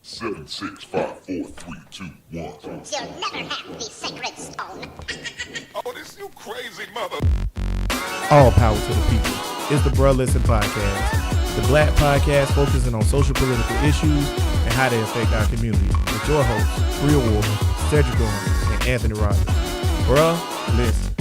7, 6, 5, 4, 3, 2, 1. You'll never have the sacred stone. Oh, this you crazy mother. All power to the people. It's the Bruh Listen Podcast, the black podcast focusing on social political issues and how they affect our community. With your hosts, Real War, Cedric Gorman, and Anthony Rogers. Bruh, listen.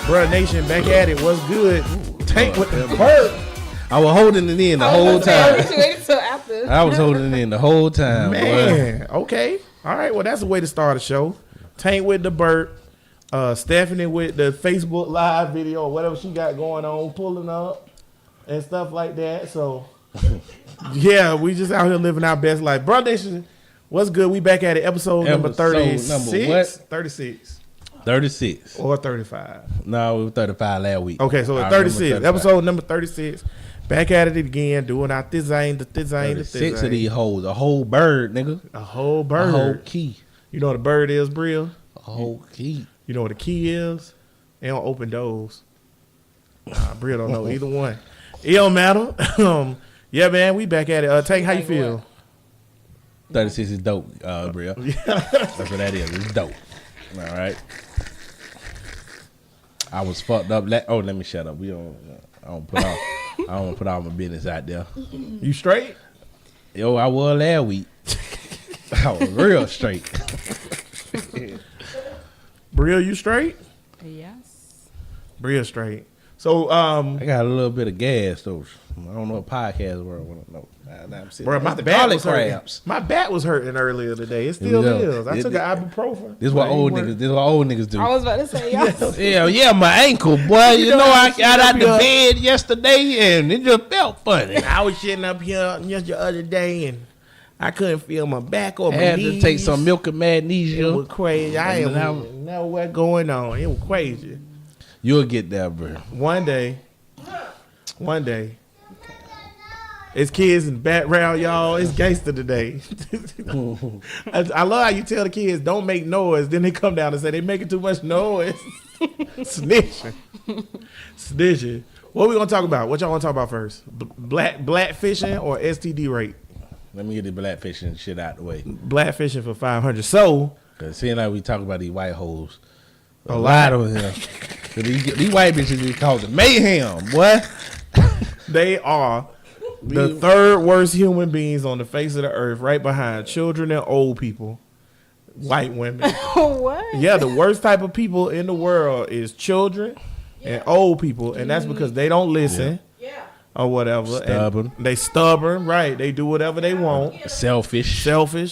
Bruh Nation, back at it. What's good? Tank with the bird. I was holding it in the whole time. Waited till after. I was holding it in the whole time. Man, okay. All right, well, that's a way to start a show. Tank with the bird. Stephanie with the Facebook Live video or whatever she got going on, pulling up and stuff like that. So, yeah, we just out here living our best life. Bruh Nation, what's good? We back at it. Episode number 36. Number what? 36. 36. Or 35. No, we were 35 last week. Okay, so it's 36. Episode number 36. Back at it again, doing our thizane, the thizane, the 36 thizane. of these hoes. A whole bird, nigga. A whole bird. A whole key. You know what a bird is, Brill? A whole key. You know what a key is? They don't open doors. Nah, Bria don't know either one. It don't matter. Yeah, man, we back at it. Tank, how you feel? 36 is dope, bro. That's what that is. It's dope. All right. I was fucked up. Let me shut up. I don't put all my business out there. You straight? Yo, I was last week. I was real straight. Bria, you straight? Yes. Bria straight. So, I got a little bit of gas though. I don't know what podcast world want to know. Bro, my back was hurting. My back was hurting earlier today. It still is. I took an ibuprofen. This is what old niggas do. I was about to say, y'all. Yeah, my ankle, boy. You know I got out the bed yesterday and it just felt funny. I was sitting up here just the other day and I couldn't feel my back or my had knees. to take some milk and magnesia. It was crazy. I didn't know what going on. It was crazy. You'll get there, bro. One day. It's kids in the background, y'all. It's gangster today. I love how you tell the kids don't make noise. Then they come down and say they making too much noise. Snitching. What we gonna talk about? What y'all want to talk about first? Blackfishing or STD rate? Let me get the blackfishing shit out the way. Blackfishing for 500. So, cause seeing like we talk about these white hoes, a lot of them. These white bitches be causing mayhem, boy. They are the third worst human beings on the face of the earth, right behind children and old people. White women. What? Yeah, the worst type of people in the world is children and old people, and that's because they don't listen. Or whatever. Stubborn. And they stubborn, right. They do whatever they want. Selfish,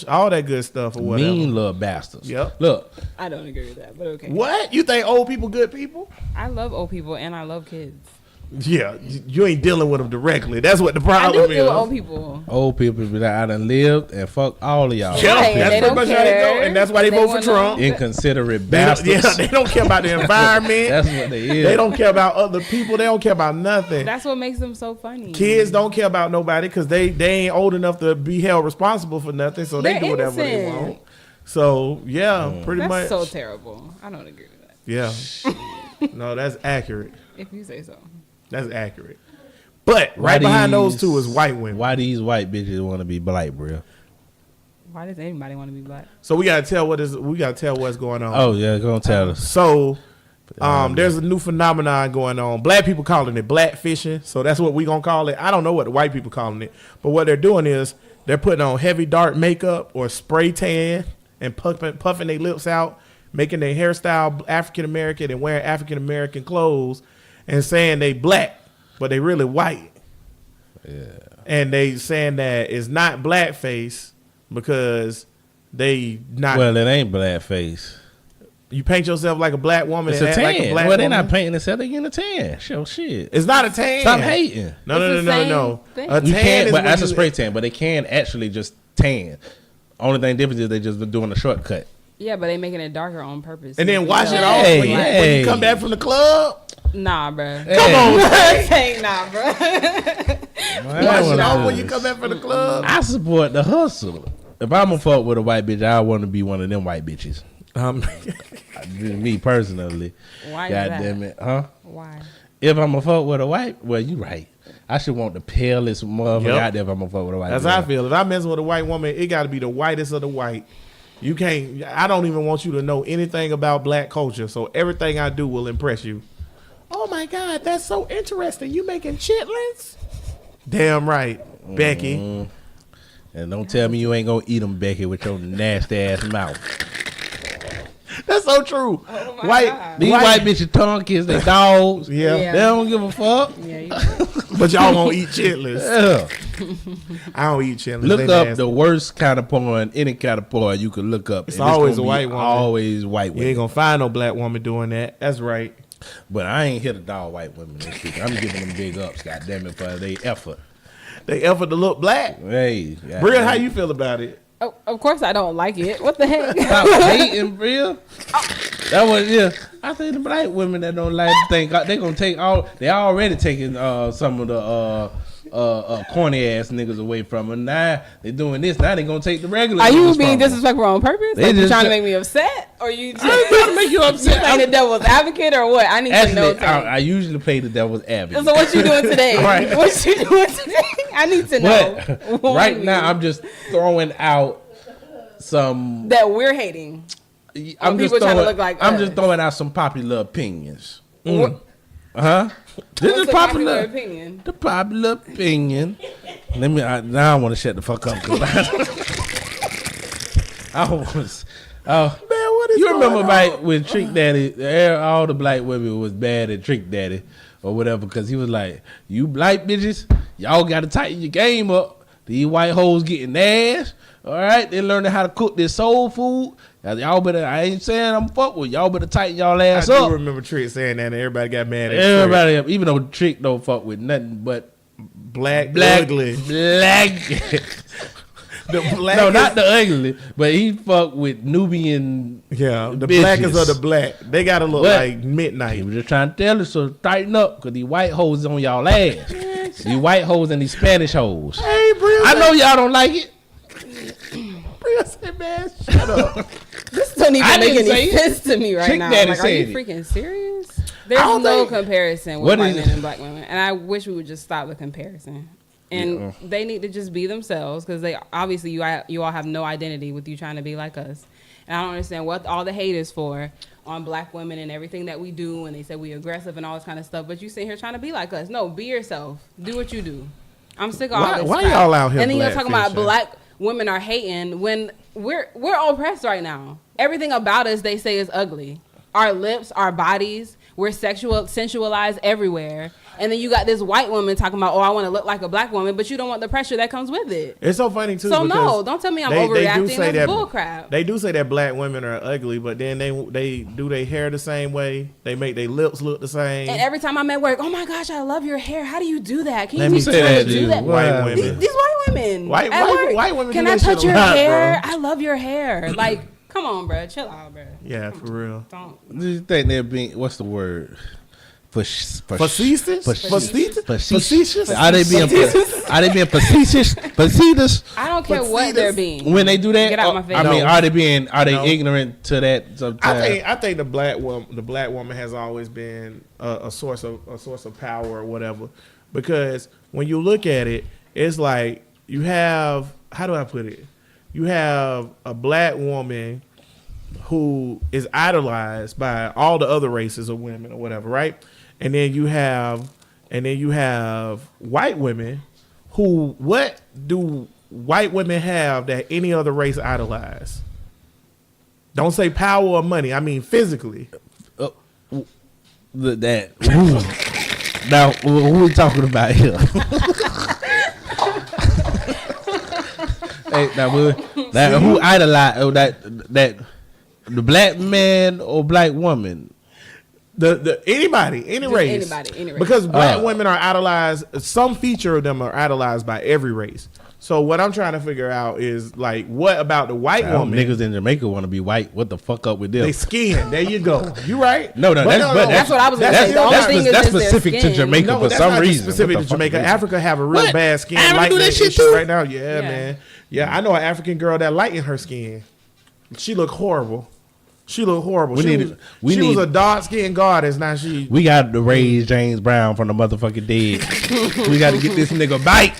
all that good stuff or whatever. mean little bastards. Yep. Look. I don't agree with that, but okay. What? You think old people good people? I love old people and I love kids. Yeah, you ain't dealing with them directly. That's what the I problem do is. deal with old people. Old people be like, I done lived and fuck all of y'all. Yeah, Right, that's they pretty don't much how they go. care. And that's why they vote for Trump. Inconsiderate They don't, bastards. they don't care about the environment. That's what they is. They don't care about other people. They don't care about nothing. That's what makes them so funny. Kids don't care about nobody because they ain't old enough to be held responsible for nothing, so they They're do whatever they innocent. want. So, yeah, pretty That's much. so terrible. I don't agree with that. Yeah. No, that's accurate. If you say so. That's accurate. But right behind those two is white women. Why these white bitches want to be black, bro? Why does anybody want to be black? So we gotta tell what's going on. Oh yeah, go and tell us. So there's a new phenomenon going on. Black people calling it blackfishing. So that's what we gonna call it. I don't know what the white people calling it, but what they're doing is they're putting on heavy dark makeup or spray tan and puffing their lips out, making their hairstyle African American and wearing African American clothes and saying they black, but they really white. Yeah. And they saying that it's not blackface because they not. Well, it ain't blackface. You paint yourself like a black woman. It's and a act tan. like a black Well, they're woman. not painting themselves. They getting a tan. Show shit. It's not a tan. Stop hating. No. It's the same thing. A You tan can't, is but when that's a you- spray tan. But they can actually just tan. Only thing difference is they just been doing a shortcut. Yeah, but they making it darker on purpose. And then wash it Yeah. off Hey, when you hey. come back from the club. Nah, bro. Come on, man. Saying nah, bro. Wash it off when you come back from the club. I support the hustle. If I'm a fuck with a white bitch, I want to be one of them white bitches. Me personally. Why is God that? damn it, huh? Why? If I'm a fuck with a white, well, you right. I should want the palest motherfucker out there if I'm a fuck with a white. That's how I feel. If I'm messing with a white woman, it got to be the whitest of the white. You can't. I don't even want you to know anything about black culture. So everything I do will impress you. Oh my God, that's so interesting. You making chitlins? Damn right, Becky. And don't tell me you ain't gonna eat them, Becky, with your nasty ass mouth. That's so true. Oh my God. These white bitches tongue kiss, they dogs. Yeah. They don't give a fuck. Yeah, you But y'all won't eat chitlins. Yeah. I don't eat chitlins. Look They up nasty. the worst kind of porn, any kind of porn you could look up. It's and always gonna a white be woman. Always white You ain't women. gonna find no black woman doing that. That's right. But I ain't here to dog white women this week. I'm giving them big ups, goddamn it, for their effort. They effort to look black. Hey, Bria, how you feel about it? Oh, of course I don't like it. What the heck? Stop hating, Bria. That was I think the black women that don't like the thing, they gonna take all. They already taking some of the corny ass niggas away from them. Now they doing this. Now they gonna take the regular. Are you niggas being from 'em. disrespectful on purpose? They Like you just trying to try- make me upset, or you just I ain't trying to make you upset. playing the devil's advocate, or what? I need to know. Actually, I usually play the devil's advocate. So what you doing today? Right. What you doing today? I need to know. But Warn right me. now, I'm just throwing out some. that we're hating. I'm just people trying to throwing. look like I'm us. just throwing out some popular opinions. What- Huh? This What's is the popular popular. opinion? The popular opinion. Now I want to shut the fuck up. 'Cause I was. Man, what is You remember going back on? when Trick Daddy, all the black women was bad at Trick Daddy or whatever, because he was like, "You black bitches, y'all got to tighten your game up. These white hoes getting ass. All right, they learning how to cook this soul food. Y'all better. I ain't saying I'm fuck with y'all. Better tighten y'all I ass do up. remember Trick saying that, and everybody got mad at Trick. Everybody, even though Trick don't fuck with nothing but Black, black, ugly. black. The black No, not the ugly, but he fuck with Nubian. Yeah, the bitches. blackest of the black. They gotta look But- like midnight. He was just trying to tell us to tighten up, because these white hoes on y'all ass. These white hoes and these Spanish hoes. Hey, Bria. I know y'all don't like it. Bria said, man, shut up. This don't even I make didn't any say it. sense to me right Trick now. Daddy Like, are you said it. freaking serious? There's don't no think- comparison with What white is men it? and black women, and I wish we would just stop the comparison. And they need to just be themselves, because they obviously you all have no identity with you trying to be like us. And I don't understand what all the hate is for on black women and everything that we do, and they say we aggressive and all this kind of stuff. But you sit here trying to be like us. No, be yourself. Do what you do. I'm sick of all Why- this. why crap. y'all out here And then you're talking about blackfishing? black women are hating when we're oppressed right now. Everything about us they say is ugly. Our lips, our bodies, we're sensualized everywhere. And then you got this white woman talking about, oh, I want to look like a black woman, but you don't want the pressure that comes with it. It's so funny too. So no, because don't tell me I'm they do overreacting. say That's that bullcrap. They do say that black women are ugly, but then they do their hair the same way. They make their lips look the same. And every time I'm at work, oh my gosh, I love your hair. How do you do that? Can Let you me teach say me how that to to do you. that? White women. These white women. White women Can do I that shit touch a your lot, hair? bro. I love your hair. Like, come on, bro. Chill out, bro. Yeah, for real. Don't. Do you think they're being, what's the word? Facetious? Facetious? Facetious? Are they being facetious? Facetious? I don't care what they're being. When they do that, Get out my face. I mean, No. are they No. ignorant to that sometimes? I think the black woman has always been a source of power or whatever, because when you look at it, it's like you have, how do I put it? You have a black woman who is idolized by all the other races of women or whatever, right? And then you have white women who, what do white women have that any other race idolize? Don't say power or money. I mean physically. Now, who we talking about here? Hey, now, who idolize that the black man or black woman? The anybody, any Just race. anybody, any race. Because black women are idolized. Some feature of them are idolized by every race. So what I'm trying to figure out is, like, what about the white woman? Niggas in Jamaica want to be white. What the fuck up with them? They skin. There you go. You right. No, That's what I was gonna say. The only thing is that's just their specific to skin. Jamaica No, for that's some not just reason. specific What to the fuck Jamaica. is it? Africa have a real What? bad skin Africa do lightening that shit issue too? right now. Yeah, Yeah. man. Yeah, I know an African girl that lightened her skin. She look horrible. She looked horrible. We She need- was a dark skinned goddess. Now she. We got to raise James Brown from the motherfucking dead. We got to get this nigga bite.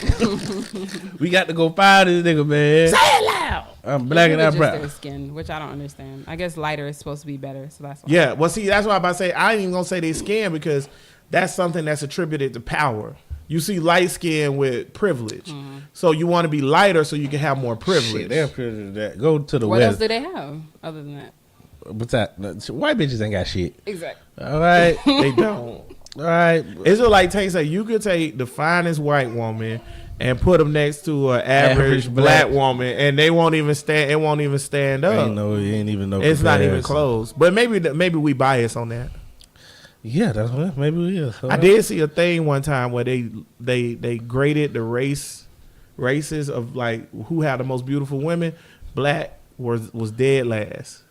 We got to go find this nigga, man. Say it loud. I'm black and I'm just brown. their skin, which I don't understand. I guess lighter is supposed to be better, so that's why. Yeah, well, see, that's why I'm about to say I ain't even gonna say they skin because that's something that's attributed to power. You see light skin with privilege, so you want to be lighter so you can have more privilege. Shit, they're privileged that. Go to the What else west. do they have other than that? What's that? White bitches ain't got shit. Exactly. All right. They don't. All right. It's just like say you could take the finest white woman and put them next to an average black woman, and they won't even stand. It won't even stand up. Ain't even no. It's not even comparison. close. But maybe we bias on that. Yeah, that's what. Maybe we is. I did see a thing one time where they graded the races of like who had the most beautiful women. Black was dead last,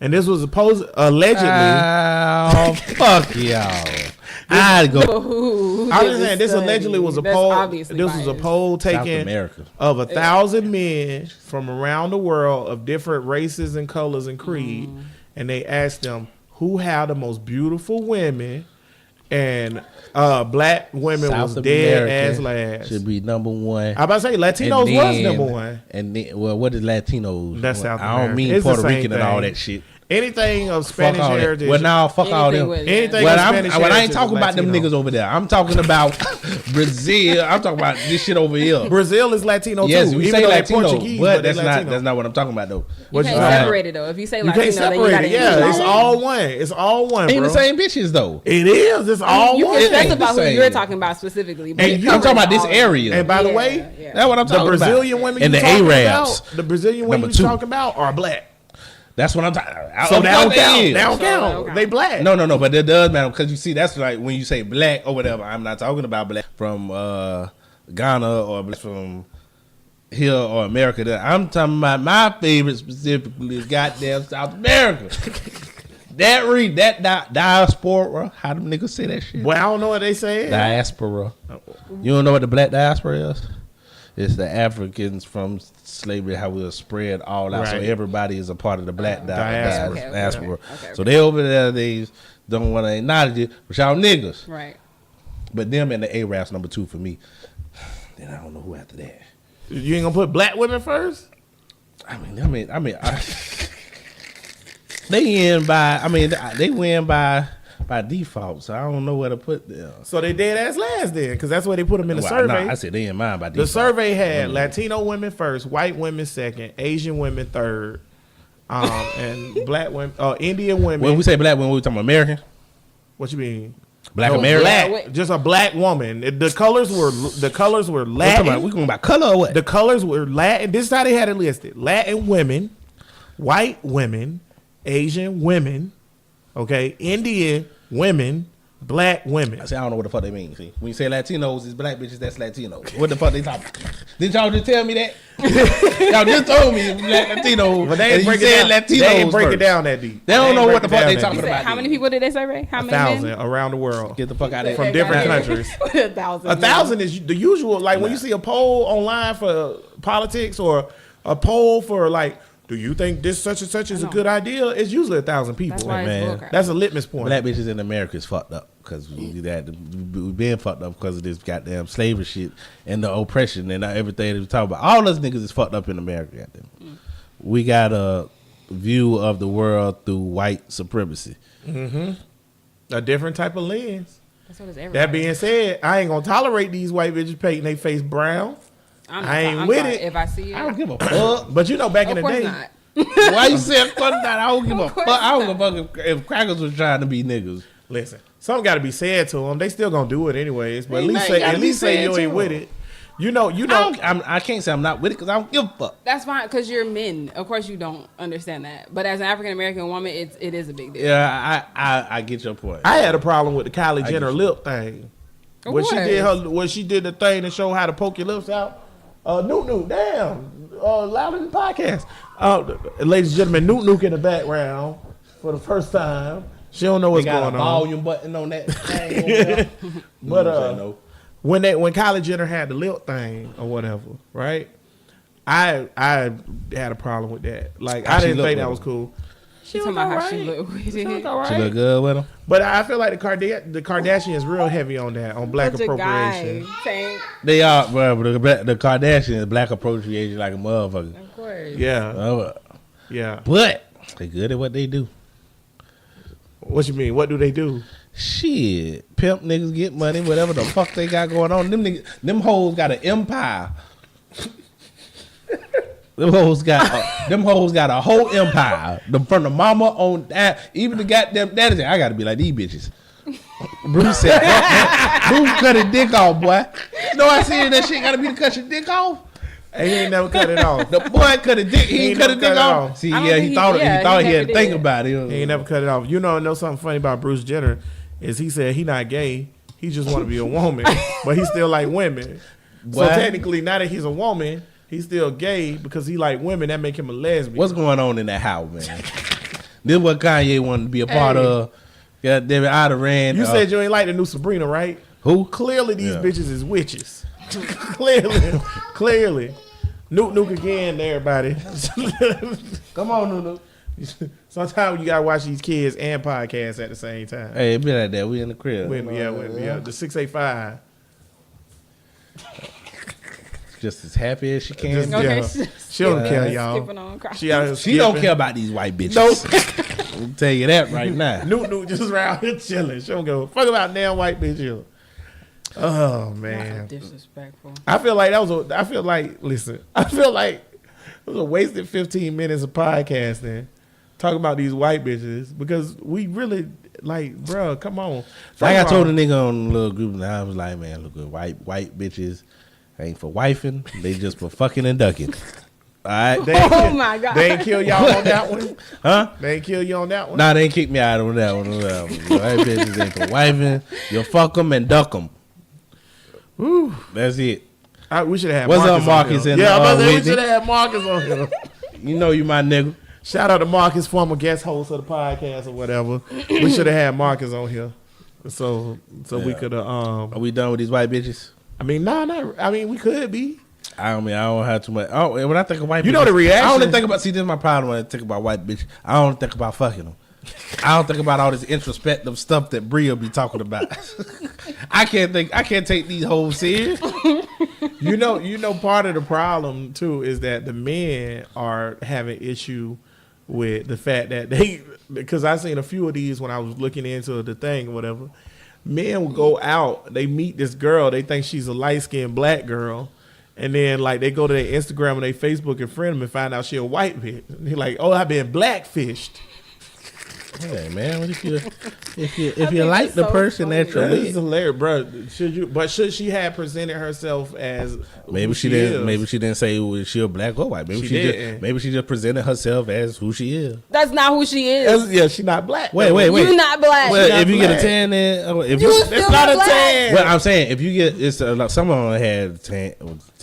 and this was allegedly. Oh, fuck y'all. I'd go. I'm just saying this allegedly was a poll. This was a poll South taken America. of 1,000 men from around the world of different races and colors and creed, and they asked them who had the most beautiful women, and black women South was dead America as last. should be number one. I about to say Latinos And was then- number one. And then, well, what is Latinos? That's South I don't America. mean It's the Puerto same Rican and all thing. that shit. Anything of Fuck Spanish all that. heritage. Well, now fuck all Anything them. with- Anything Well, of I'm, Spanish well, I ain't heritage talking is about them Latino. niggas over there. I'm talking about Brazil. I'm talking about this shit over here. Brazil is Latino Yes, too. we even say though they Latino, Portuguese, but they that's Latino. not what I'm talking about though. You What can't you saying? separate it though. If you say You Latino, can't then you separate gotta it. Yeah, include it's it. all one. It's all one, Ain't bro. the same bitches though. It is. It's all You one. can It ain't specify the who same. you're talking about specifically. But And it you- I'm talking about covers this all of area. And by the Yeah, way, yeah. That's what I'm the talking Brazilian about. women And you the talking Arabs. about, the Brazilian women Number you two. talking about are black. That's what I'm talking about. So they don't count. They Is. don't So they don't count. count. They black. No, but it does matter because you see, that's like when you say black or whatever. I'm not talking about black from Ghana or black from here or America. I'm talking about my favorite specifically is goddamn South America. that diaspora. How them niggas say that shit? Well, I don't know what they say. Diaspora. You don't know what the black diaspora is? It's the Africans from slavery, how we'll spread all out. So Right. everybody is a part of the black Diaspora. diaspora. Okay. So they over there, they don't want to acknowledge it, but y'all niggas. Right. But them and the Arabs number two for me. Then I don't know who after that. You ain't gonna put black women first? They win by default, so I don't know where to put them. So they dead ass last then, because that's where they put them in the Well, survey. nah, I said they in mine by default. The survey had Latino women first, white women second, Asian women third, and black women, Indian women. When we say black, when we talking about American, What you mean? black No, American. black, just a black woman. The colors were Latin. We going by color or what? The colors were Latin. This is how they had it listed: Latin women, white women, Asian women, okay, Indian women, black women. I say I don't know what the fuck they mean. See, when you say Latinos, it's black bitches. That's Latinos. What the fuck they talking about? Didn't y'all just tell me that? Y'all just told me it's black Latinos. But they and ain't you break it said down. Latinos They ain't break it first. down that deep. They don't ain't know break what the it fuck down they that talking deep. about. How many people did they survey? How many 1,000 men? around the world. Get the fuck out of From here. different countries. 1,000. 1,000 is the usual. Like when you see a poll online for politics or a poll for like, do you think this such and such is a good idea? It's usually 1,000 people. That's why Man. it's bullcrap. That's a litmus point. Black bitches in America is fucked up because we've been fucked up because of this goddamn slavery shit and the oppression and everything that we talk about. All us niggas is fucked up in America. Goddamn. We got a view of the world through white supremacy. A different type of lens. That's what it's everybody. That being said, I ain't gonna tolerate these white bitches painting their face brown. I ain't with sorry. it. If I see it, I don't give a fuck. But you know, back in of the course day, not. Why you say fuck that? I don't give a Of fuck. course I don't give a fuck if crackers was trying to be niggas. listen, something got to be said to them. They still gonna do it anyways. But Ain't at nothing gotta be least say said you to ain't with 'em. it. You know. I can't say I'm not with it because I don't give a fuck. That's fine because you're men. Of course, you don't understand that. But as an African American woman, it is a big deal. Yeah, I get your point. I had a problem with the Kylie Jenner get you. lip thing. Of When course. she did the thing to show how to poke your lips out. Nuke, damn, louder than the podcast. Ladies and gentlemen, Nuke in the background for the first time. She don't know what's They got going a on. volume button on that thing over there. But no. when Kylie Jenner had the lip thing or whatever, right? I had a problem with that. Like How I she didn't look think with that her? was cool. She talking about how she look with it. She look all She right. look good with him. But I feel like the Kardashians real heavy on that, on black Bunch of appropriation. guys saying, They are, bro. The Kardashians black appropriation like a motherfucker. of course. Yeah, yeah. But they good at what they do. What you mean? What do they do? Shit, pimp niggas get money, whatever the fuck they got going on. Them hoes got an empire. Them hoes got a whole empire. From the mama on that, even the goddamn daddy said, I gotta be like these bitches. Bruce said, Bruce cut his dick off, boy. You know I said that shit gotta be to cut your dick off. And he ain't never cut it off. The boy cut a dick. He ain't cut a dick off. See, I don't yeah, think he he- thought yeah, he thought he he had never to think did. about it. He ain't never cut it off. You know something funny about Bruce Jenner is he said he not gay. He just want to be a woman, but he still like women. So What? technically, now that he's a woman, he's still gay because he like women. That make him a lesbian. What's going on in that house, man? This what Kanye wanted to be a part Hey. of. Yeah, David I'd have ran. You said you ain't like the new Sabrina, right? who? Clearly, these Yeah. bitches is witches. Clearly. Nuke again, everybody. Come on, Nunu. Sometimes you gotta watch these kids and podcasts at the same time. Hey, it be like that. We in the crib. Yeah. The 685. Just as happy as she can. Just- be. Okay, Yeah. She don't care, y'all. Skipping on across. She out here She don't skipping. care about these white bitches. Nope. I'll tell you that right now. Nuke just around here chilling. She don't go fuck about damn white bitch here. Oh man. Disrespectful. I feel like listen, I feel like it was a wasted 15 minutes of podcasting talking about these white bitches because we really like, bruh, come on. Like I First of told all, a nigga on the little group, and I was like, man, look good. White bitches ain't for wifing. They just for fucking and ducking. All right? they ain't Oh kill- my God. They ain't kill y'all on that one? Huh? They ain't kill you on that one? Nah, they ain't kick me out on that one. White bitches ain't for wifing. You'll fuck them and duck them. That's it. We should have had What's Marcus up, on Marcus here. and, Yeah, I'm about to say we Whitney? should have had Marcus on here. You know you my nigga. Shout out to Marcus, former guest host of the podcast or whatever. We should have had Marcus on here. So we could have Are we done with these white bitches? I mean, we could be. I don't have too much. Oh, when I think of white, You bitches, know the reaction. I only think about. See, this is my problem when I think about white bitches. I don't think about fucking them. I don't think about all this introspective stuff that Bria be talking about. I can't take these hoes serious. You know, part of the problem too is that the men are having issue with the fact that because I seen a few of these when I was looking into the thing or whatever. Men will go out, they meet this girl, they think she's a light skinned black girl, and then like they go to their Instagram and their Facebook and friend them and find out she a white bitch. And they're like, oh, I've been blackfished. Hey man, what if you think like it's the so person funny. that you're That is with? hilarious, bro. Should she have presented herself as Maybe who she didn't. is? Maybe she didn't say was she a black or white. Maybe She she just, didn't. maybe she just presented herself as who she is. That's not who she is. Yeah, she not black. Wait. You not black. Well, not if you get a black. tan, then if You you, still It's not a black. tan. well, I'm saying if you get it's like someone had tan.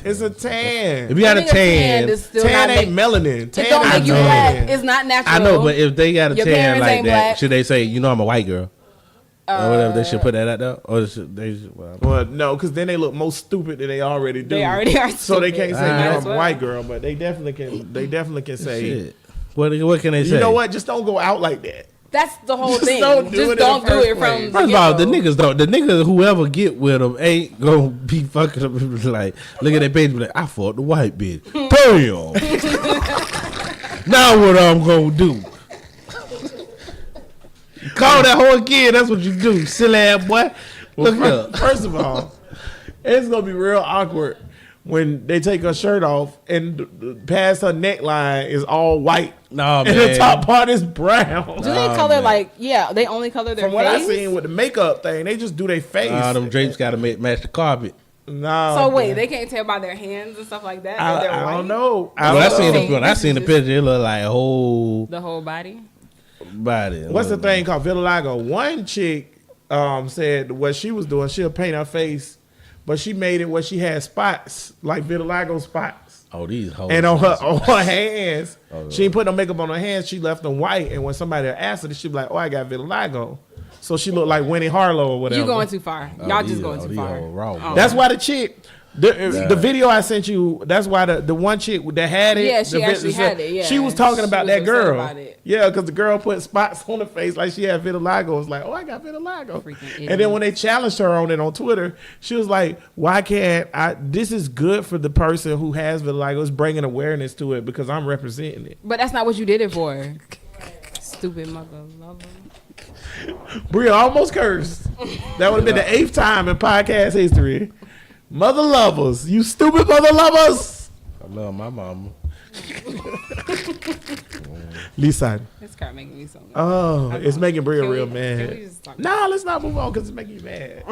It's a tan. If you got a I think tan, is still Tan not ain't melanin. It Tan don't is make you tan. black. It's not natural. I know, but if they got a Your tan parents like ain't that, black. should they say, you know, I'm a white girl? Or whatever, they should put that out there? Or should they, well, Well, no, because then they look more stupid than they already do. They already are So they can't stupid. say Might no, as I'm a well. white girl, but they definitely can. They definitely can say. shit. What can they say? You know what? Just don't go out like that. That's the whole Just thing. don't do it in Just the don't do first it from place. the First of all, the get-go. niggas don't. The niggas whoever get with them ain't gonna be fucking up. Like, look at that page, and be like, I fought the white bitch. Damn. Now what I'm gonna do? Call that whole again. That's what you do, silly ass boy. Look up. First of all, it's gonna be real awkward when they take her shirt off and past her neckline is all white. No, And man. the top part is brown. Do they color like they only color their From what I face? seen with the makeup thing, they just do their face. Them drapes gotta match the carpet. No. So wait, they can't tell by their hands and stuff like that. that they're I white? don't know. Well, I seen know. the when I seen the picture. It looked like a whole The whole body. body. What's the thing called vitiligo? One chick said what she was doing, she'll paint her face, but she made it where she had spots, like vitiligo spots. Oh, these hoes. And on her hands, Oh, she ain't put no makeup on her hands. She left them white. And when somebody asked her, she'd be like, "Oh, I got vitiligo." So she looked like Winnie Harlow or whatever. You going too far. Y'all just going too far. Raw, Oh. That's why the chick The video I sent you, that's why the one chick that had it. Yeah, she actually had it. Yeah, she was talking about that girl. About it. Yeah, because the girl put spots on her face like she had vitiligo. It was like, oh, I got vitiligo. Freaking And then when they challenged her on it on Twitter, she was like, why can't I? This is good for the person who has vitiligo. It's bringing awareness to it because I'm representing it. But that's not what you did it for. Stupid mother lover. Bria almost cursed. That would have been the 8th time in podcast history. Mother lovers, you stupid mother lovers. I love my mama. Lisa. This car making me so mad. Oh, it's making Bria Can we- real can we mad. just talk Nah, let's not move on because it's making you mad.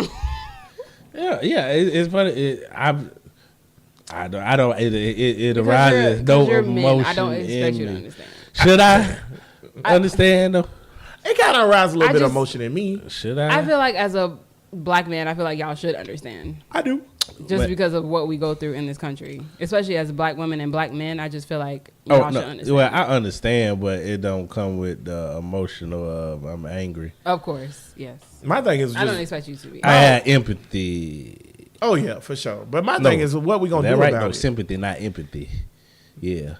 Yeah. It's funny. It Because arises no you're men. emotion I don't expect you to in me. understand. Should I understand though? It kind of arouses a little I bit of just- emotion in me. Should I? I feel like as a black man, I feel like y'all should understand. I do. Just But- because of what we go through in this country. Especially as black women and black men, I just feel like y'all should understand. Well, I understand, but it don't come with the emotional of I'm angry. Of course, yes. My thing is I don't just, expect you to be. I have empathy. oh yeah, for sure. But my No, thing is what we gonna That do right? about No, it. sympathy, not empathy. Yeah.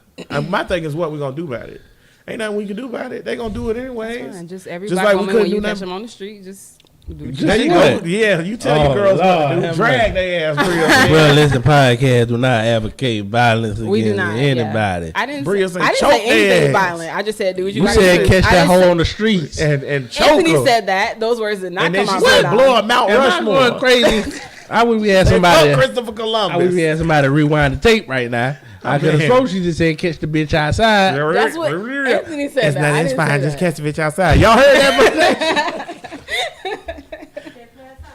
My thing is what we gonna do about it. Ain't nothing we can do about it. They gonna do it anyways. Fine. Just every Just black like we woman, couldn't when you do catch nothing- them on the street, just do what Just you There gotta you do. go. What? Yeah, you tell Oh, your girls what Lord, to do. have Drag mercy. their ass, Bria. Well, listen, podcast do not advocate violence We do against not. anybody. Yeah. I didn't Bria say, said I didn't choke say anything their ass. violent. I just said do what you You gotta said do. catch I that didn't hoe say- on the streets. and choke Anthony her. said that. Those words did not And then come she out said my blow mouth. a Mount Am I Rushmore. going crazy? I would be having They fuck somebody. Christopher I Columbus. would be having somebody rewind the tape right now. I could have man. sworn she just said catch the bitch outside. That's what Anthony said. It's that. not. I It's didn't fine. say Just that. catch the bitch outside. Y'all heard that?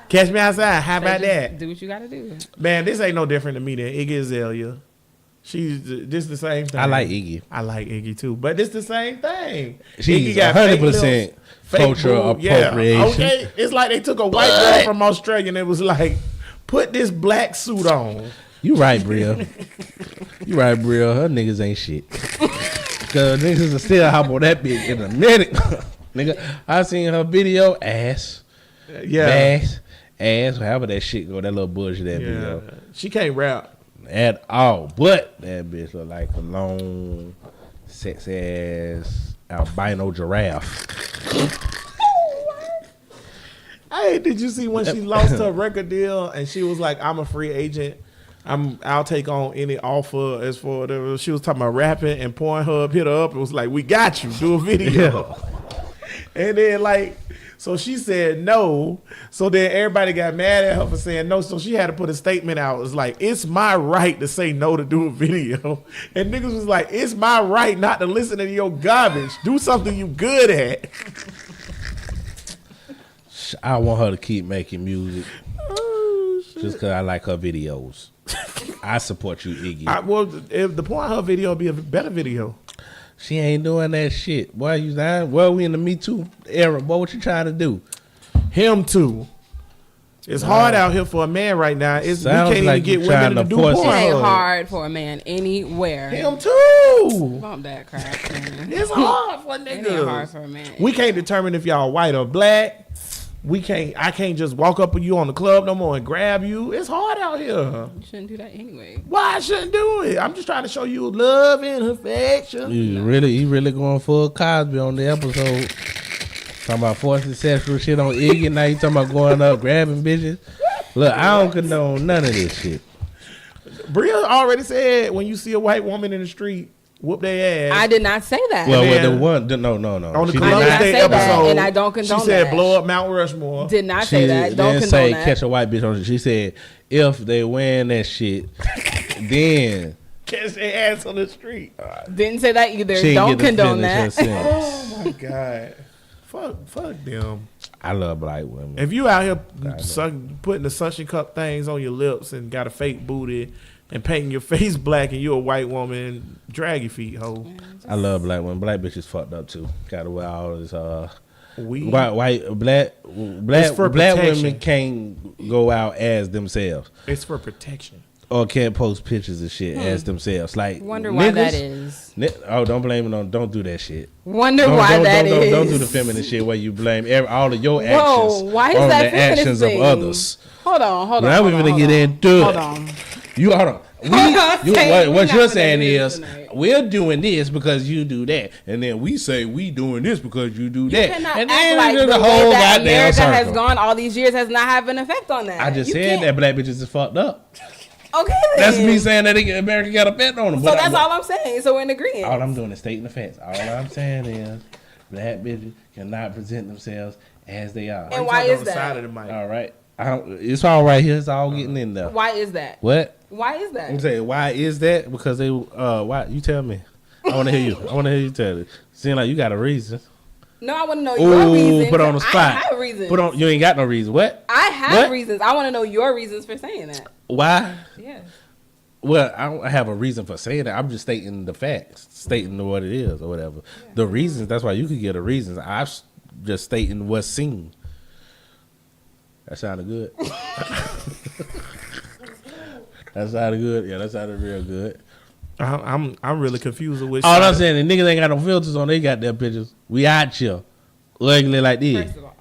Catch me outside. How Say about just that? Do what you gotta do. Man, this ain't no different to me than Iggy Azalea. This the same thing. I like Iggy. I like Iggy too, but it's the same thing. She's Iggy got fake 100% lips, fake cultural boob. Yeah, appropriation. okay, it's like they took a white girl from Australia and it was like, put this black suit on. You right, Bria. You right, Bria. Her niggas ain't shit. Cause niggas will still hop on that bitch in a minute. Nigga, I seen her video, ass, Yeah, ass, however that shit go, that little bullshit that yeah. video. She can't rap. At all. But that bitch look like a long, sex ass albino giraffe. Hey, did you see when she lost her record deal and she was like, "I'm a free agent. I'll take on any offer as for whatever." She was talking about rapping and Pornhub hit her up. It was like, "We got you. Do a video." And then like, so she said no. So then everybody got mad at her for saying no. So she had to put a statement out. It was like, it's my right to say no to do a video. And niggas was like, it's my right not to listen to your garbage. Do something you good at. I want her to keep making music Oh, shit. just because I like her videos. I support you, Iggy. Well, if the Pornhub video would be a better video. She ain't doing that shit. Boy, you lying? Well, we in the Me Too era. Boy, what you trying to do? Him too. It's hard out here for a man right now. We Sounds can't like even you get women trying to to do force It ain't Pornhub. hard for a man anywhere. Him too. Bump that crap, man. It's hard for It ain't hard niggas. for a man. We can't determine if y'all white or black. I can't just walk up with you on the club no more and grab you. It's hard out here. You shouldn't do that anyway. Why I shouldn't do it? I'm just trying to show you love and affection. You really going full Cosby on the episode. Talking about forcing sexual shit on Iggy. Now you talking about going up grabbing bitches. Look, I don't condone none of this shit. Bria already said when you see a white woman in the street, whoop their ass. I did not say that. Well, then- the one, no. on the She I Columbus did not Day say that, episode, and I don't condone she said that. blow up Mount Rushmore. Did not She say that. Don't didn't condone say that. catch a white bitch on it. She said if they wearing that shit, then Catch their ass on the street. Didn't say that either. she Don't ain't get to condone finish that. her sentence. Oh my god. Fuck them. I love black women. If you out here putting the suction cup things on your lips and got a fake booty and painting your face black and you a white woman, drag your feet, ho. I love black women. Black bitches fucked up too. Gotta wear all this We black for protection. women can't go out as themselves it's for protection. or can't post pictures of shit as themselves. Like Wonder why that niggas- is. don't blame it on. Don't do that shit. Wonder Don't, why don't, that don't, is. don't do the feminine shit where you blame all of your actions Whoa, why is on that the actions feminist of thing? others. Hold on. Now we're gonna get into Hold it. on. You hold on. What you're saying is tonight. we're doing this because you do that, and then we say we doing this because you do You that, cannot and act then like there's the a way whole that goddamn America circle. has gone all these years has not have an effect on that. I just You said can't- that black bitches is fucked up. Okay, That's then. me saying that America got a effect on them. So that's all I'm saying. So we're in agreement. All I'm doing is stating the facts. All I'm saying is black bitches cannot present themselves as they are. And why Talking is on the side that? of the mic. All right. It's all right here. It's all getting in there. Why is that? What? Why is I'm that? saying, why is that? Because they, why? You tell me. I want to hear you. I want to hear you tell it. Seem like you got a reason. No, I want to know your reasons. Put on the spot. I have reasons. You ain't got no reason. What? I have What? reasons. I want to know your reasons for saying that. Why? Yes. Well, I don't have a reason for saying that. I'm just stating the facts, stating what it is or whatever. The reasons, that's why you could get the reasons. I'm just stating what's seen. That sounded good. That sounded good. Yeah, that sounded real good. I'm really confused with which All side I'm saying is niggas ain't got no filters on they goddamn pictures. We out here. Ugly like this. First of all,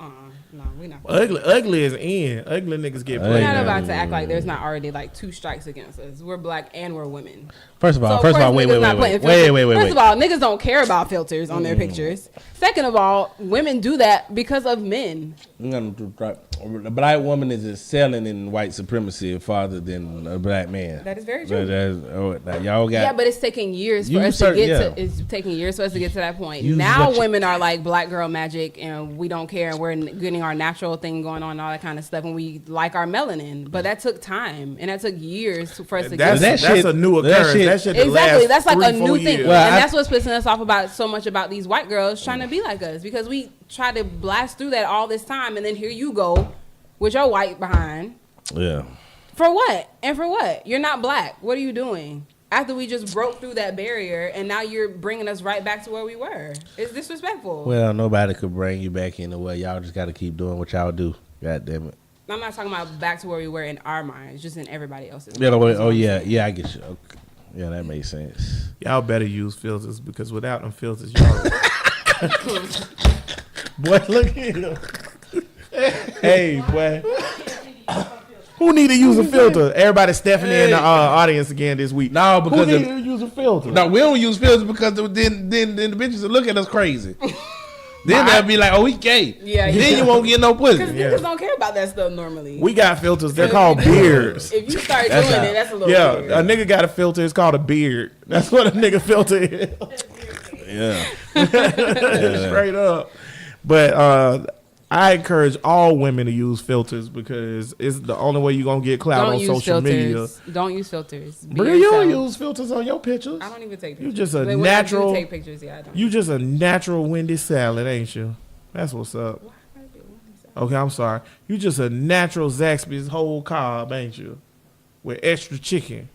no, we're not. Ugly is in. Ugly niggas get We're played. not about to act like there's not already like two strikes against us. We're black and we're women. First of all, So, of course, wait. niggas not putting filters. First of all, niggas don't care about filters on their pictures. Second of all, women do that because of men. A black woman is excelling in white supremacy farther than a black man. That is very true. Y'all got. Yeah, but it's taking years for You us start- to get yeah. to. It's taking years for us to get to that point. You Now start- women are like black girl magic, and we don't care, and we're getting our natural thing going on, and all that kind of stuff, and we like our melanin. But that took time, and that took years for us to That's, get. That that's shit- a new that occurrence. shit- That shit that Exactly, lasts that's like a 3-4 new thing, years. Well, and I- that's what's pissing us off about so much about these white girls trying to be like us, because we try to blast through that all this time, and then here you go with your white behind. Yeah. For what? And for what? You're not black. What are you doing? After we just broke through that barrier, and now you're bringing us right back to where we were. It's disrespectful. Well, nobody could bring you back in the way. Y'all just got to keep doing what y'all do. God damn it. I'm not talking about back to where we were in our minds, just in everybody else's. Yeah, minds. yeah, I get you. Okay. Yeah, that makes sense. Y'all better use filters because without them filters, y'all. Boy, look at him. Hey, boy. Who need to use a filter? Everybody Stephanie in the audience again this week. No, because who need to use a filter? No, we don't use filters because then the bitches will look at us crazy. Then they'll be like, "Oh, he gay." Yeah, Then you won't get no pussy. Because Yeah. niggas don't care about that stuff normally. We got filters. They're called beards. If you start That's doing how- it, that's a little Yeah, weird. a nigga got a filter. It's called a beard. That's what a nigga filter is. Yeah. Straight up. But I encourage all women to use filters because it's the only way you're gonna get clout Don't on use social media. filters. Don't use filters. Be Bro, you don't yourself. use filters on your pictures. I don't even take You pictures. just a But when natural- I do take pictures, yeah, I don't. You just a natural Wendy salad, ain't you? That's what's up. Okay, I'm sorry. You just a natural Zaxby's whole cob, ain't you? With extra chicken.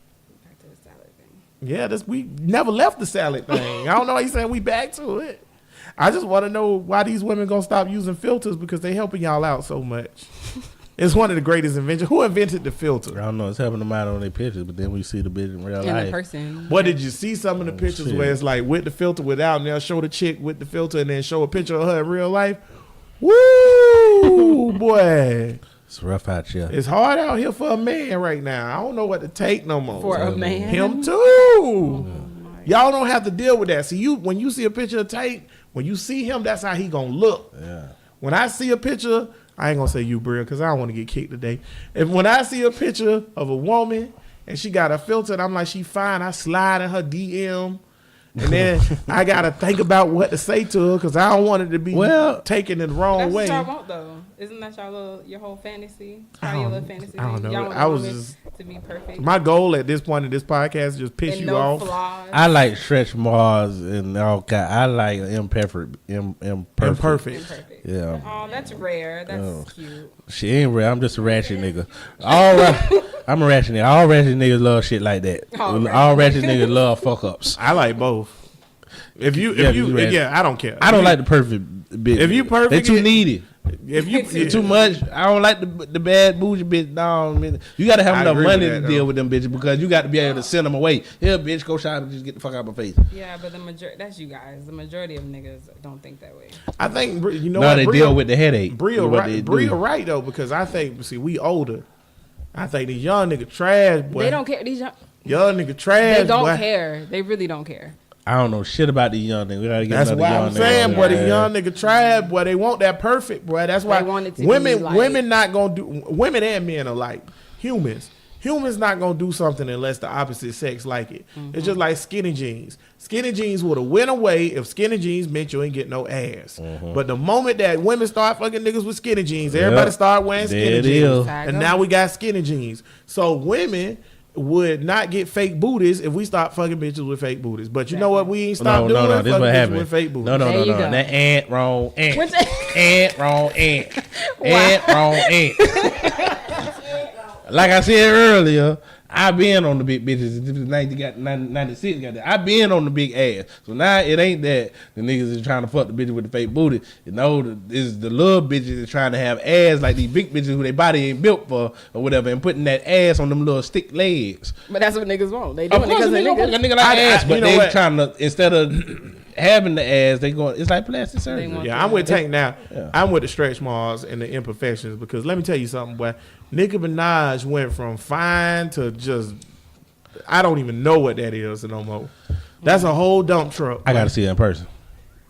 Back to the salad thing. Yeah, we never left the salad thing. I don't know why you saying we back to it. I just want to know why these women gonna stop using filters because they helping y'all out so much. It's one of the greatest inventions. Who invented the I filter? don't know. It's helping them out on their pictures, but then we see the bitch in real In the life. person. What did you see some of the pictures shit. where it's like with the filter, without, and they'll show the chick with the filter and then show a picture of her in real life? Woo, boy. It's rough out here. It's hard out here for a man right now. I don't know what to take no more. For a man. Him too. Y'all don't have to deal with that. See, when you see a picture of Tate, when you see him, that's how he gonna look. Yeah. When I see a picture, I ain't gonna say you, Bria, because I don't want to get kicked today. When I see a picture of a woman and she got a filter and I'm like, she fine, I slide in her DM. And then I gotta think about what to say to her because I don't want it to be taken in the wrong That's way. what y'all want, though. Isn't that your whole fantasy? Part of your little fantasy. I don't know. Y'all want I the was woman just- to be perfect. My goal at this point in this podcast is just piss and you no off. flaws. I like stretch Mars and all kind. I like imperfect. Imperfect. Imperfect. Yeah. Oh, that's rare. That's Oh. cute. She ain't real. I'm just a ratchet nigga. All right. I'm a ratchet nigga. All ratchet niggas love shit like that. All ratchet niggas love fuck ups. I like both. If you, ratchet. I don't care. I don't like the perfect bitch. If you perfect, they too needy. If you It's too much. I don't like the bad bougie bitch. No, man. You got to have I enough agree money with to that, deal though. with them bitches because you got to be able to send them away. Here, bitch, go shop and just get the fuck out of my face. Yeah, but that's you guys. The majority of niggas don't think that way. I think you know No, what they Bria- deal with the headache. Bria What right, they do. Bria right though because I think we older. I think these young niggas trash, boy. They don't care. These young nigga trash. they don't boy. care. They really don't care. I don't know shit about these young niggas. We gotta get That's another why young I'm nigga saying, on boy, there. the young nigga trash, boy. They want that perfect, boy. That's why They want it to be women, like- women not gonna do. Women and men are like humans. Humans not gonna do something unless the opposite sex like it. It's just like skinny jeans. Skinny jeans would have went away if skinny jeans meant you ain't get no ass. But the moment that women start fucking niggas with skinny jeans, everybody start wearing There skinny it jeans, is. and now we got skinny jeans. So women would not get fake booties if we start fucking bitches with fake booties. But you know what? We ain't stopped doing This fucking what bitches happened. with fake booties. No. There you go. That ant wrong ant. Which- Ant wrong ant. Ant wrong ant. Like I said earlier, I been on the big bitches. 96 got that. I been on the big ass. So now it ain't that the niggas is trying to fuck the bitches with the fake booty. You know, it's the little bitches that trying to have ass like these big bitches who their body ain't built for or whatever, and putting that ass on them little stick legs. But that's what niggas want. They Of doing it course, because a of nigga, a niggas. nigga like ass, you but know they what? trying to, instead of having the ass, they going. It's like plastic surgery. want- Yeah, I'm with Tank now. Yeah. I'm with the stretch marks and the imperfections because let me tell you something, boy. Nicki Minaj went from fine to just, I don't even know what that is no more. That's a whole dump truck. I gotta see it in person.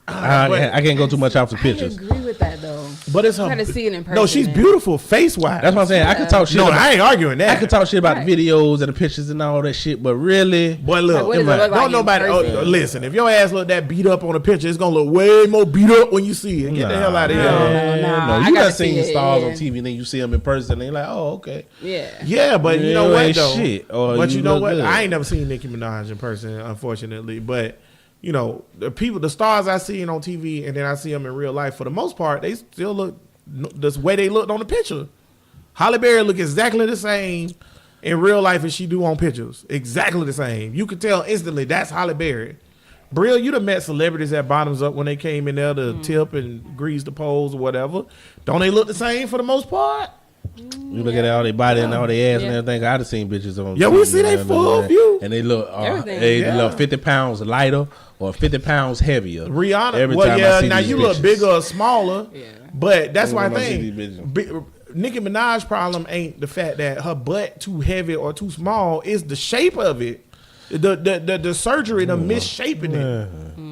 but- I can't go too much off the I pictures. agree with that though. But it's her. I gotta see it in No, person, she's man. beautiful face wise. That's what I'm saying. I could talk shit. No, about, I ain't arguing that. I could talk shit about Right. the videos and the pictures and all that shit, but really, Boy, look, Like, what does it look like don't in nobody. person? Listen, if your ass look that beat up on the picture, it's gonna look way more beat up when you see it. Get the hell out of here. No, I you gotta done seen see it, stars yeah. on TV, and then you see them in person, and they like, oh, okay. Yeah. Yeah, but you know You what ain't though? shit, or But you you know look what? good. I ain't never seen Nicki Minaj in person, unfortunately. But you know, the stars I seen on TV, and then I see them in real life. For the most part, they still look the way they looked on the picture. Halle Berry look exactly the same in real life as she do on pictures. Exactly the same. You could tell instantly that's Halle Berry. Brill, you done met celebrities at Bottoms Up when they came in there to tip and grease the poles or whatever. Don't they look the same for the most part? You look at all their body and all their ass and Yeah. everything. I'd have seen bitches on. Yeah, we TV, see they and full that. view. and they look, Everything. they Yeah. look 50 pounds lighter or 50 pounds heavier. Rihanna, Every well, time I yeah, see now these you bitches. look bigger or smaller, Yeah. but that's why I When I see think these bitches. Nicki Minaj's problem ain't the fact that her butt too heavy or too small, it's the shape of it. The surgery, the misshaping it.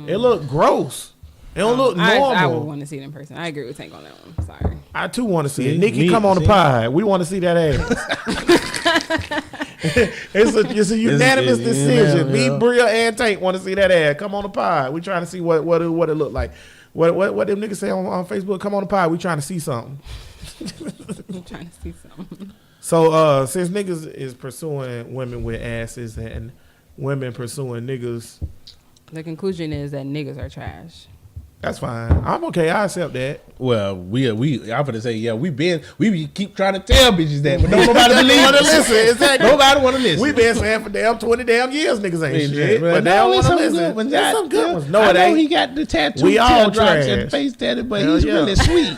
It look gross. It don't look I would normal. want to see it in person. I agree with Tank on that one. Sorry. I too want to see it. See, Nikki, me- come on the see? pod. We want to see that ass. it's a unanimous it's decision. Me, yeah. Bria, and Tank want to see that ass. Come on the pod. We trying to see what it look like. What them niggas say on Facebook? Come on the pod. We trying to see something. I'm trying to see something. So since niggas is pursuing women with asses and women pursuing niggas, The conclusion is that niggas are trash. that's fine. I'm okay. I accept that. Well, I'm gonna say, yeah, we keep trying to tell bitches that, but don't nobody believe want to us. listen. Exactly. Nobody want to listen. We been saying for damn 20 damn years niggas ain't Hey, shit, bro, but they no, don't it's want to some listen. good ones. There's some good ones. No, I it know ain't. he got the tattoo, We all teardrops trash. and face tatted, but Hell he's yeah. really sweet.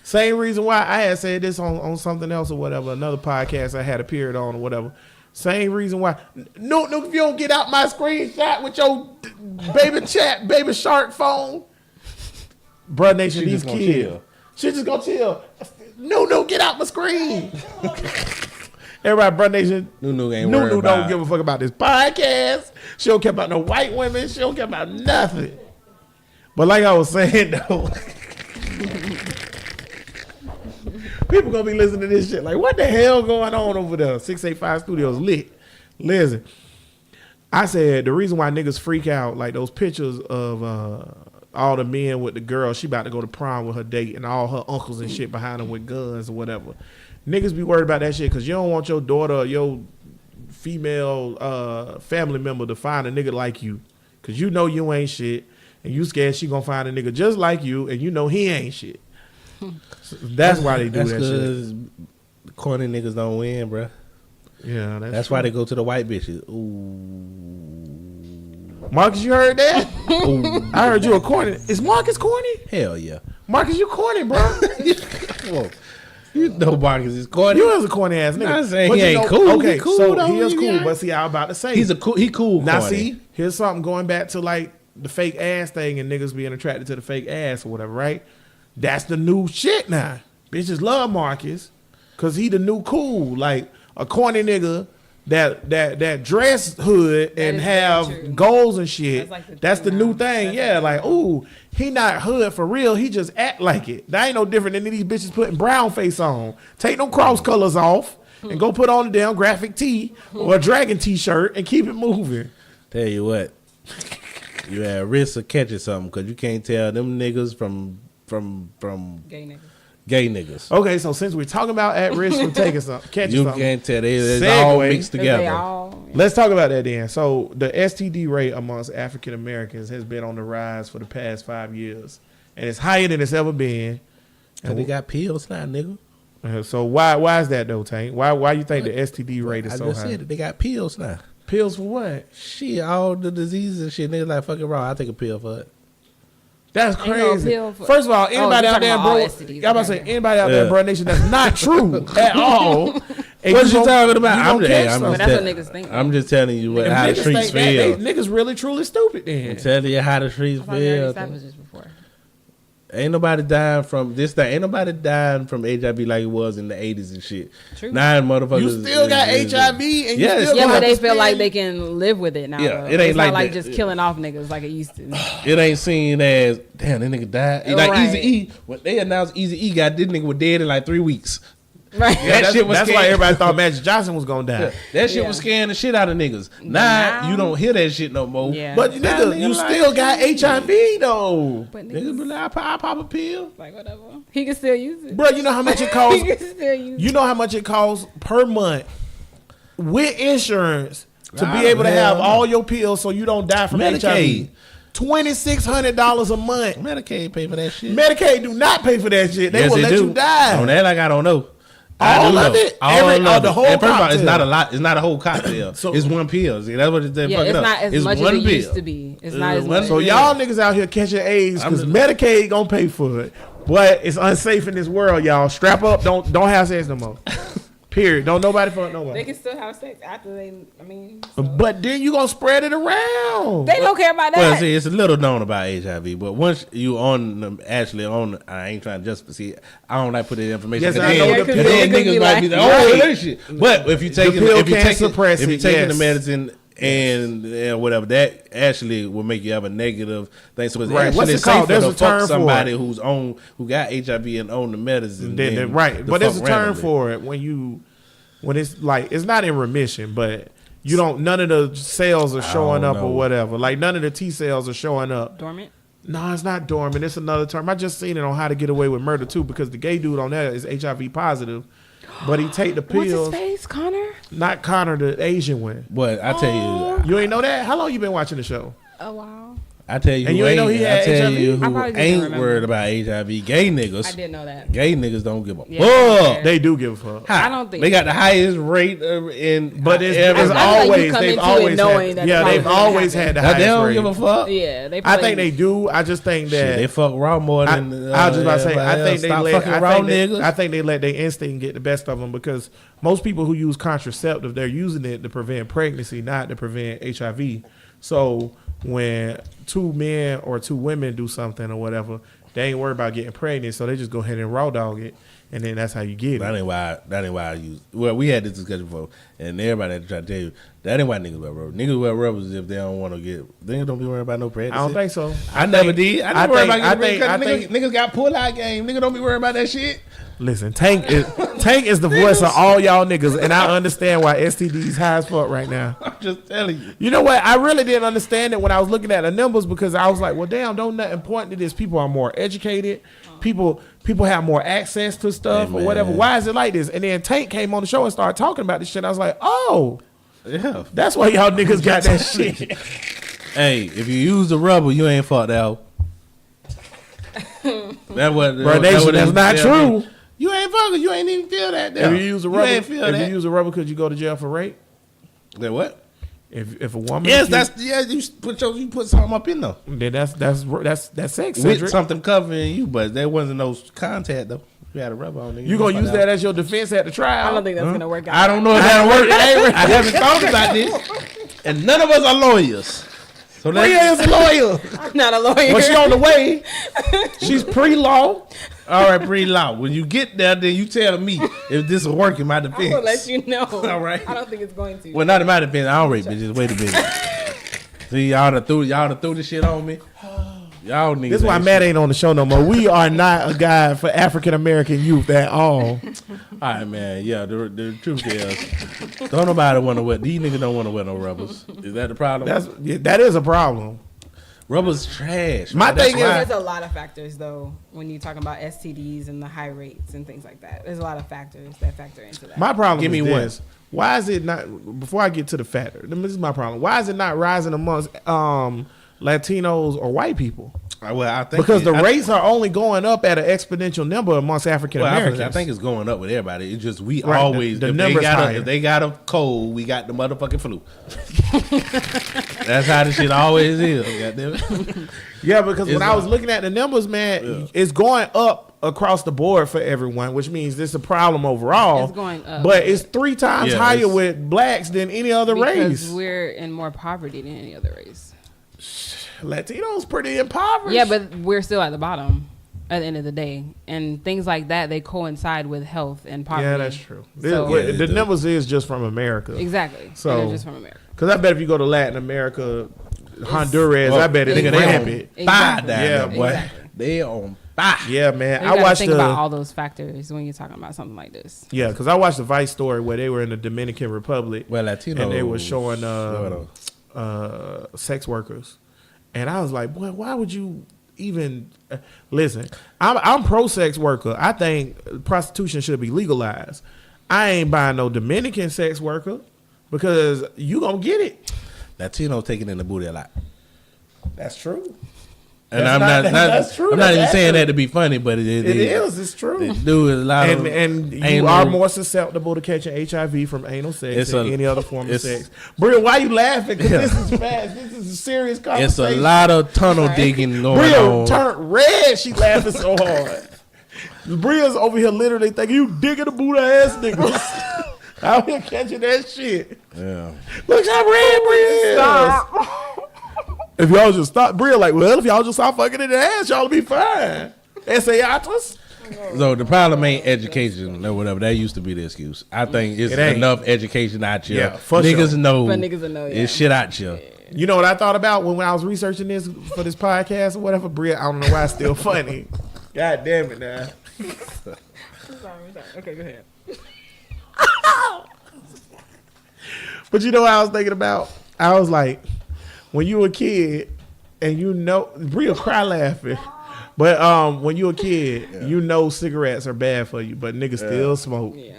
Same reason why I had said this on something else or whatever, another podcast I had appeared on or whatever. Same reason why. No, if you don't get out my screenshot with your baby shark phone, bruh, Nation, She these just gonna kids. chill. She just gonna chill. No, get out my screen. Everybody, bruh, Nation. Nunu ain't worried Nunu about don't give a fuck about this podcast. She don't care about no white women. She don't care about nothing. But like I was saying though. People gonna be listening to this shit like, what the hell going on over there? 685 Studios lit. Listen, I said the reason why niggas freak out, like those pictures of all the men with the girl, she about to go to prom with her date and all her uncles and shit behind her with guns or whatever. Niggas be worried about that shit because you don't want your daughter or your female family member to find a nigga like you because you know you ain't shit and you scared she gonna find a nigga just like you and you know he ain't shit. So that's why they do That's that shit. because corny niggas don't win, bro. Yeah, That's why they go to the white bitches. Ooh. Marcus, you heard that? I heard you a corny. Is Marcus corny? Hell yeah. Marcus, you corny, bro. Whoa. You know Marcus is corny. You is a corny ass nigga. Not saying But he you ain't know- cool. Okay, He cool so though. he is He cool. alright. But see, I was about to say. He cool Now corny. see, here's something going back to like the fake ass thing and niggas being attracted to the fake ass or whatever, right? That's the new shit now. Bitches love Marcus because he the new cool. Like, a corny nigga that dress hood and is have very true. goals and shit. That's like the That's the new now. thing. That's Yeah, the like, ooh, he not hood for real. He just act like it. That ain't no different than these bitches putting brown face on. Take them cross colors off and go put on the damn graphic tee or a dragon t-shirt and keep it moving. Tell you what, you at risk of catching something because you can't tell them niggas from Gay niggas. gay niggas. Okay, so since we're talking about at risk from taking something, catching You something, can't tell. It's all Segue. mixed 'Cause together. They all, let's talk about that then. So the STD rate amongst African Americans has been on the rise for the past 5 years, and it's higher than it's ever been. And they got pills now, nigga. So why is that though, Tank? Why you think the STD rate is I so just high? said it. They got pills now. Pills for what? Shit, all the diseases and shit. Niggas like fucking wrong. I take a pill for it. That's Ain't no crazy. pill for- First of all, anybody you're out there, talking bro, about all STDs, y'all about to say okay. anybody out there, Yeah. bro, nation, that's not true at all. And What you talking about? you I'm gonna just, hey, catch I'm something. But just that's tell- what niggas think. I'm just telling you If how the niggas streets think that, feel. niggas really truly stupid then. I'm telling you how the streets I thought we already feel. established this before. Ain't nobody dying from this thing. Ain't nobody dying from HIV like it was in the 80s and shit. True. 9 motherfuckers. You still got HIV and you Yes. still Yeah, gonna but they have to feel like spend- they can live with it now. Yeah, though. it ain't it's like not like that. just killing off niggas like it used to. It ain't seen as damn that nigga died. Like Right. Easy E, when they announced Easy E got this nigga was dead in like 3 weeks. Right. That shit was that's scared. why everybody thought Magic Johnson was gonna die. That shit Yeah. was scaring the shit out of niggas. Now you don't hear that shit no more. Yeah. But Nah, nigga, you like- still got HIV though. But Niggas be niggas, like, I pop a pill. like whatever. He can still use it. Bro, you know how much it He costs? can still use You know how much it costs per month with insurance to I be able to don't have know. all your pills so you don't die from Medicaid. HIV. $2,600 a month. Medicaid pay for that shit. Medicaid do not pay for that shit. They Yes, will let do. you die. On that, like I don't know. All I do of know. it? All Every- of the it. whole And first of all, it's cocktail. not a lot. It's not a whole cocktail. So- It's one pill. See, that's what they Yeah, fucking it's up. not as It's much as one it pill. used to be. It's not as one much. So pill. y'all niggas out here catching AIDS because I'm Medicaid gonna pay for it. But it's unsafe in this world, y'all. Strap up. Don't have sex no more. Period. Don't nobody fuck They nobody. can still have sex after they. I mean, so. But then you gonna spread it around. They don't care about that. Well, see, it's a little known about HIV, but once you on them, actually on, I ain't trying to just see. I don't like put that information. Yes, 'cause I know then- the 'cause pill then could be niggas might be like- like, oh, Right. that shit. But if you taking, pill if you can taking, suppress if you it, taking yes. the medicine and whatever, that actually will make you have a negative thing. So it's Right. What's actually it called? safer There's to a term fuck for somebody it. who got HIV and own the medicine. than Right. to But there's a fuck term randomly. for it when it's like it's not in remission, but you don't none of the cells are showing don't up know. or whatever. Like none of the T cells are showing up. Dormant. No, it's not dormant. It's another term. I just seen it on How to Get Away with Murder too, because the gay dude on there is HIV positive, but he take the What's his pills. face, Connor? Not Connor, the Asian one. But I tell you, You ain't know that? How long you been watching the show? Oh wow. I tell you, And who you ain't know ain't, he had I tell HIV? you I who probably didn't ain't remember. worried about HIV. Gay niggas. I did know that. Gay niggas don't give a Yeah. fuck. They do give a fuck. How? I don't think they got the highest rate in. But it's I feel like you always come they've into it always knowing had, that yeah, it's they've probably gonna always happen. had the They highest don't rate. give a fuck. Yeah, they. I Probably, think they do. I just think Shit, that they fuck raw more I than. was just about to say. I everybody think else. they Stop let. fucking I raw think, niggas. I think they let their instinct get the best of them because most people who use contraceptive, they're using it to prevent pregnancy, not to prevent HIV. So when two men or two women do something or whatever, they ain't worried about getting pregnant, so they just go ahead and raw dog it, and then that's how you get That it. ain't why. That ain't why I use. Well, we had this discussion before, and everybody had to try to tell you that ain't why niggas wear rubbers. Niggas wear rubbers if they don't want to get. They don't be worried about no pregnancy. I don't think so. I never did. I never worried about getting pregnant. I 'cause think. niggas got pull out game. Niggas don't be worried about that shit. Listen, Tank is the voice of all y'all niggas, and I understand why STD's high as fuck right now. I'm just telling you. You know what? I really didn't understand it when I was looking at the numbers because I was like, well, damn, don't nothing point to this. People are more educated. People have more access to stuff Hey, or man. whatever. Why is it like this? And then Tank came on the show and started talking about this shit. I was like, oh, Yeah. that's why y'all niggas got that shit. Hey, if you use the rubber, you ain't fucked out. That what, Bro, Nation, that's not true. You ain't fucking. You ain't even feel that. If you use a rubber, you ain't feel if that. you use a rubber, could you go to jail for rape? That what? If a woman, Yes, accused- that's yeah. You put something up in though then that's sex. with Cedric. something covering you, but there wasn't no contact though. You had a rubber on. You gonna use that as your defense at the trial? I don't think that's gonna work out. I don't know if that'll work. I haven't thought about this, and none of us are lawyers. So Bria is a lawyer. I'm not a lawyer. Well, she on the way. She's pre-law. All right, pretty loud. When you get there, then you tell me if this will work in my I defense. will let you know. All right. I don't think it's going to. Well, not in my defense. I don't rape bitches. Wait a minute. See, y'all done threw this shit on me. Y'all niggas. This is why Matt ain't on the show no more. We are not a guide for African American youth at all. All right, man. Yeah, the truth is, don't nobody want to wear. These niggas don't want to wear no rubbers. Is that the problem? That is a problem. Rubbers trash. My man. That's thing is- why- There's a lot of factors, though, when you're talking about STDs and the high rates and things like that. There's a lot of factors that factor into that. My problem Give me is one. this. Why is it not, before I get to the factor, this is my problem. Why is it not rising amongst Latinos or white people? well, I think Because the rates are only going up at an exponential number amongst African Well, Americans. I think it's going up with everybody. It's just we Right, always the if, numbers higher. if they got a cold, we got the motherfucking flu. That's how the shit always is. Goddamn it. Yeah, because when It's I was not. looking at the numbers, man, it's going up across the board for everyone, which means this is a problem overall. It's going up. But it's 3 times Yeah, higher it's- with blacks than any other because race. we're in more poverty than any other race. Latinos pretty impoverished. Yeah, but we're still at the bottom at the end of the day. And things like that, they coincide with health and poverty. Yeah, that's true. So- The numbers is just from America. Exactly. So- And they're just from America. Because I bet if you go to Latin America, Honduras, I bet it's nigga, Exactly. they rampant. on fire Exactly. down Yeah, there, boy. Exactly. They on fire. Yeah, man. You I gotta watched think about all those factors when you're talking about something like this. Yeah, because I watched the Vice story where they were in the Dominican Republic. Well, Latino. And they were showing sex workers. And I was like, boy, why would you even listen? I'm pro sex worker. I think prostitution should be legalized. I ain't buying no Dominican sex worker because you gonna get it. Latino taking in the booty a lot. That's true. And That's I'm not- not that's true. I'm not That's even saying accurate. that to be funny, but it is. It's true. They do a lot of And you anal- are more susceptible to catching HIV from anal sex It's than a- any other form of it's- sex. Bria, why you laughing? Because Yeah. this is fast. This is a serious It's conversation. a lot of tunnel digging going Bria on. turned red. She laughing so hard. Bria's over here literally thinking, you digging the Buddha ass niggas. Out here catching that shit. Yeah. Look how red Bria is. If y'all just stop, Bria like, well, if y'all just stop fucking in the ass, y'all will be fine. S.A.Atas. So the problem ain't education or whatever. That used to be the excuse. I think it's It ain't. enough education out here. Yeah, for niggas sure. know. But niggas will know, yeah. It's shit out here. You know what I thought about when I was researching this for this podcast or whatever, Bria? I don't know why it's still funny. God damn it, now. Okay, go ahead. But you know what I was thinking about? I was like, when you a kid and you know, Bria cry laughing. But when you a kid, you know cigarettes are bad for you, but niggas still smoke. Yeah.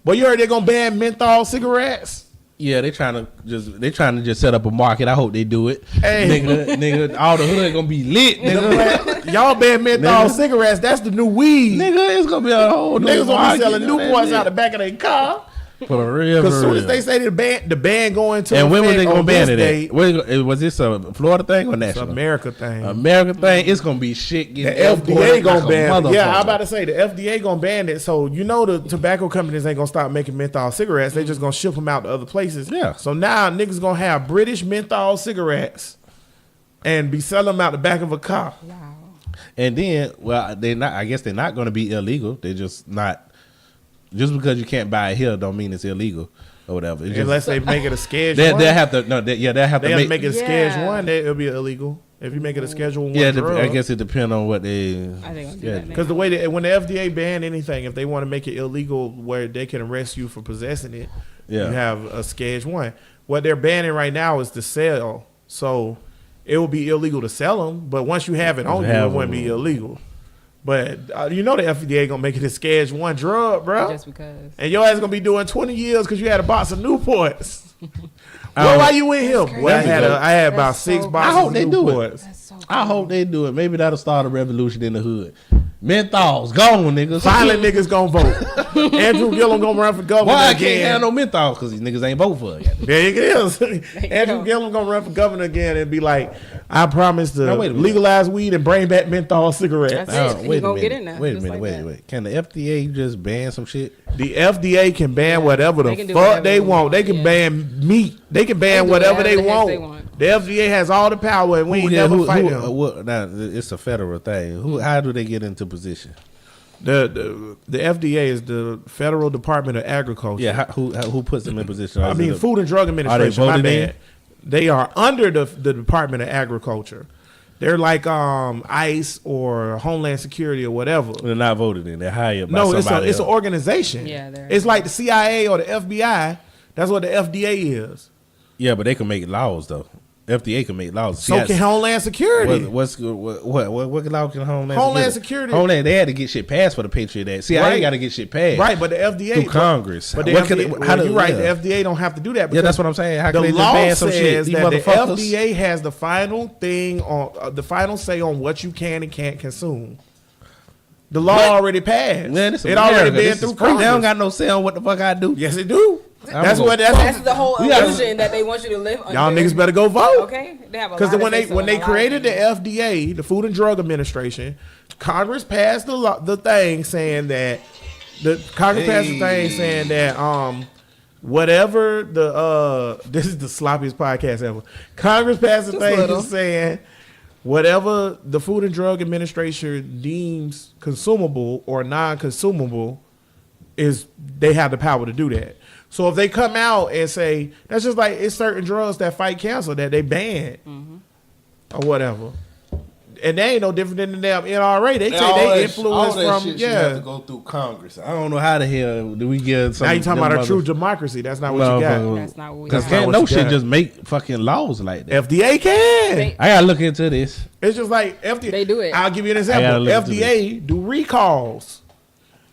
But you heard they're gonna ban menthol cigarettes? Yeah, they trying to just set up a market. I hope they do it. Hey. Nigga, all the hood gonna be lit. Nigga, Y'all ban menthol cigarettes, that's the new weed. nigga, it's gonna be a whole new Niggas gonna market. be selling Newports out the back of their car. For real, Because as soon for as they real. say the ban going to And when was they effect gonna on ban this it date, at? Was this a Florida thing or it's national? an America thing. American thing. It's gonna be shit The getting FDA gonna like ban it. Yeah, I'm about to. to say the FDA gonna ban it. So you know the tobacco companies ain't gonna stop making menthol cigarettes. They just gonna ship them out to other places. Yeah. So now niggas gonna have British menthol cigarettes and be selling them out the back of a car. Wow. And then, well, they not. I guess they're not gonna be illegal. They're just not. Just because you can't buy it here, don't mean it's illegal or whatever. It's just, Unless they make it a schedule. they'll have to. No, they'll have They to have to make. make it a Yeah. schedule one. It'll be illegal if you make it a schedule one. Yeah, drug. I guess it depends on what they. I think I'll do Yeah. that Because the way that when the FDA ban anything, if they want to make it illegal where they can arrest you for possessing it, Yeah. you have a schedule one. What they're banning right now is the sale. So it will be illegal to sell them, but once you have it on you, it have wouldn't them. be illegal. But you know the FDA gonna make it a schedule one drug, bro. Just because. And your ass gonna be doing 20 years because you had a box of Newports. I Well, don't- why you in here? Well, I had about That's 6 so boxes I hope of they do it. Newports. That's so I hope they do it. Maybe that'll start a revolution in the hood. Menthols gone, niggas. Finally, niggas gonna vote. Andrew Gillum gonna run for governor Why I again. can't have no menthols? Because these niggas ain't vote for it. There it is. Andrew go. Gillum gonna run for governor again and be like, I promise to Now, wait a minute. legalize weed and bring back menthol cigarettes. That's Now, it. wait He a gonna minute. get in there, Wait a just minute. like Wait, that. wait. Can the FDA just ban some shit? The FDA can ban whatever the They can do fuck whatever they they want. want, They can yeah. ban meat. They can ban do whatever they the heck want. they want. The FDA has all the power, and we ain't never fight them. Now it's a federal thing. How do they get into position? The FDA is the Federal Department of Agriculture. Yeah, who puts them in position? I mean, Food and Drug Administration. My bad. They are under the Department of Agriculture. They're like ICE or Homeland Security or whatever. They're not voted in. They're hired by somebody No, it's an organization. Yeah, it's like the CIA or the FBI. That's what the FDA is. Yeah, but they can make laws though. FDA can make laws. So can Homeland Security. What law can Homeland Security? Homeland, they had to get shit passed for the Patriot Act. CIA got to get shit passed. Right, but the FDA through Congress. But the FDA, you're right. The FDA don't have to do that. Yeah, that's what I'm saying. How can the they law ban some says shit? that the FDA has the final thing on the final say on what you can and can't consume. The law already passed. Man, it already been through Congress. They don't got no say on what the fuck I do. Yes, it do. That's the whole illusion that they want you to live under. Y'all niggas better go vote. Okay, they have a because lot when they created the FDA, the Food and Drug Administration, Congress passed the thing saying that whatever this is the sloppiest podcast ever. Congress passed the thing saying whatever the Food and Drug Administration deems consumable or non-consumable is they have the power to do that. So if they come out and say that's just like it's certain drugs that fight cancer that they ban or whatever, and they ain't no different than the damn NRA. They take their influence from have to go through Congress. I don't know how the hell do we get some. Now you talking about a true democracy? That's not what you got. That's not what we got. Because no shit just make fucking laws like that. FDA can. I gotta look into this. It's just like FDA. They do it. I'll give you an example. FDA do recalls.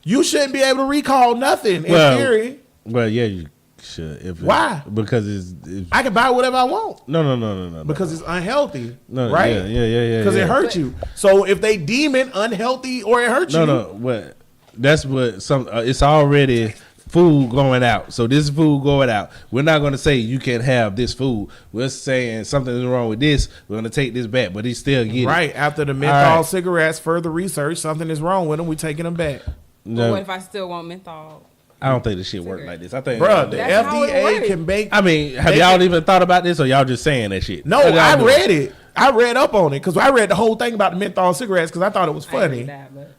You shouldn't be able to recall nothing in theory. Well, yeah, you should. Why? Because it's I can buy whatever I want. No. Because it's unhealthy. No, right? Yeah. Because it hurts you. So if they deem it unhealthy or it hurts you. No. What? That's what some. It's already food going out. So this food going out. We're not going to say you can't have this food. We're saying something is wrong with this. We're going to take this back, but he still get it. Right. After the menthol cigarettes, further research, something is wrong with them. We taking them back. But what if I still want menthol? I don't think this shit work like this. I think, bro, the FDA can make. I mean, have y'all even thought about this, or y'all just saying that shit? No, I read it. I read up on it because I read the whole thing about the menthol cigarettes because I thought it was funny.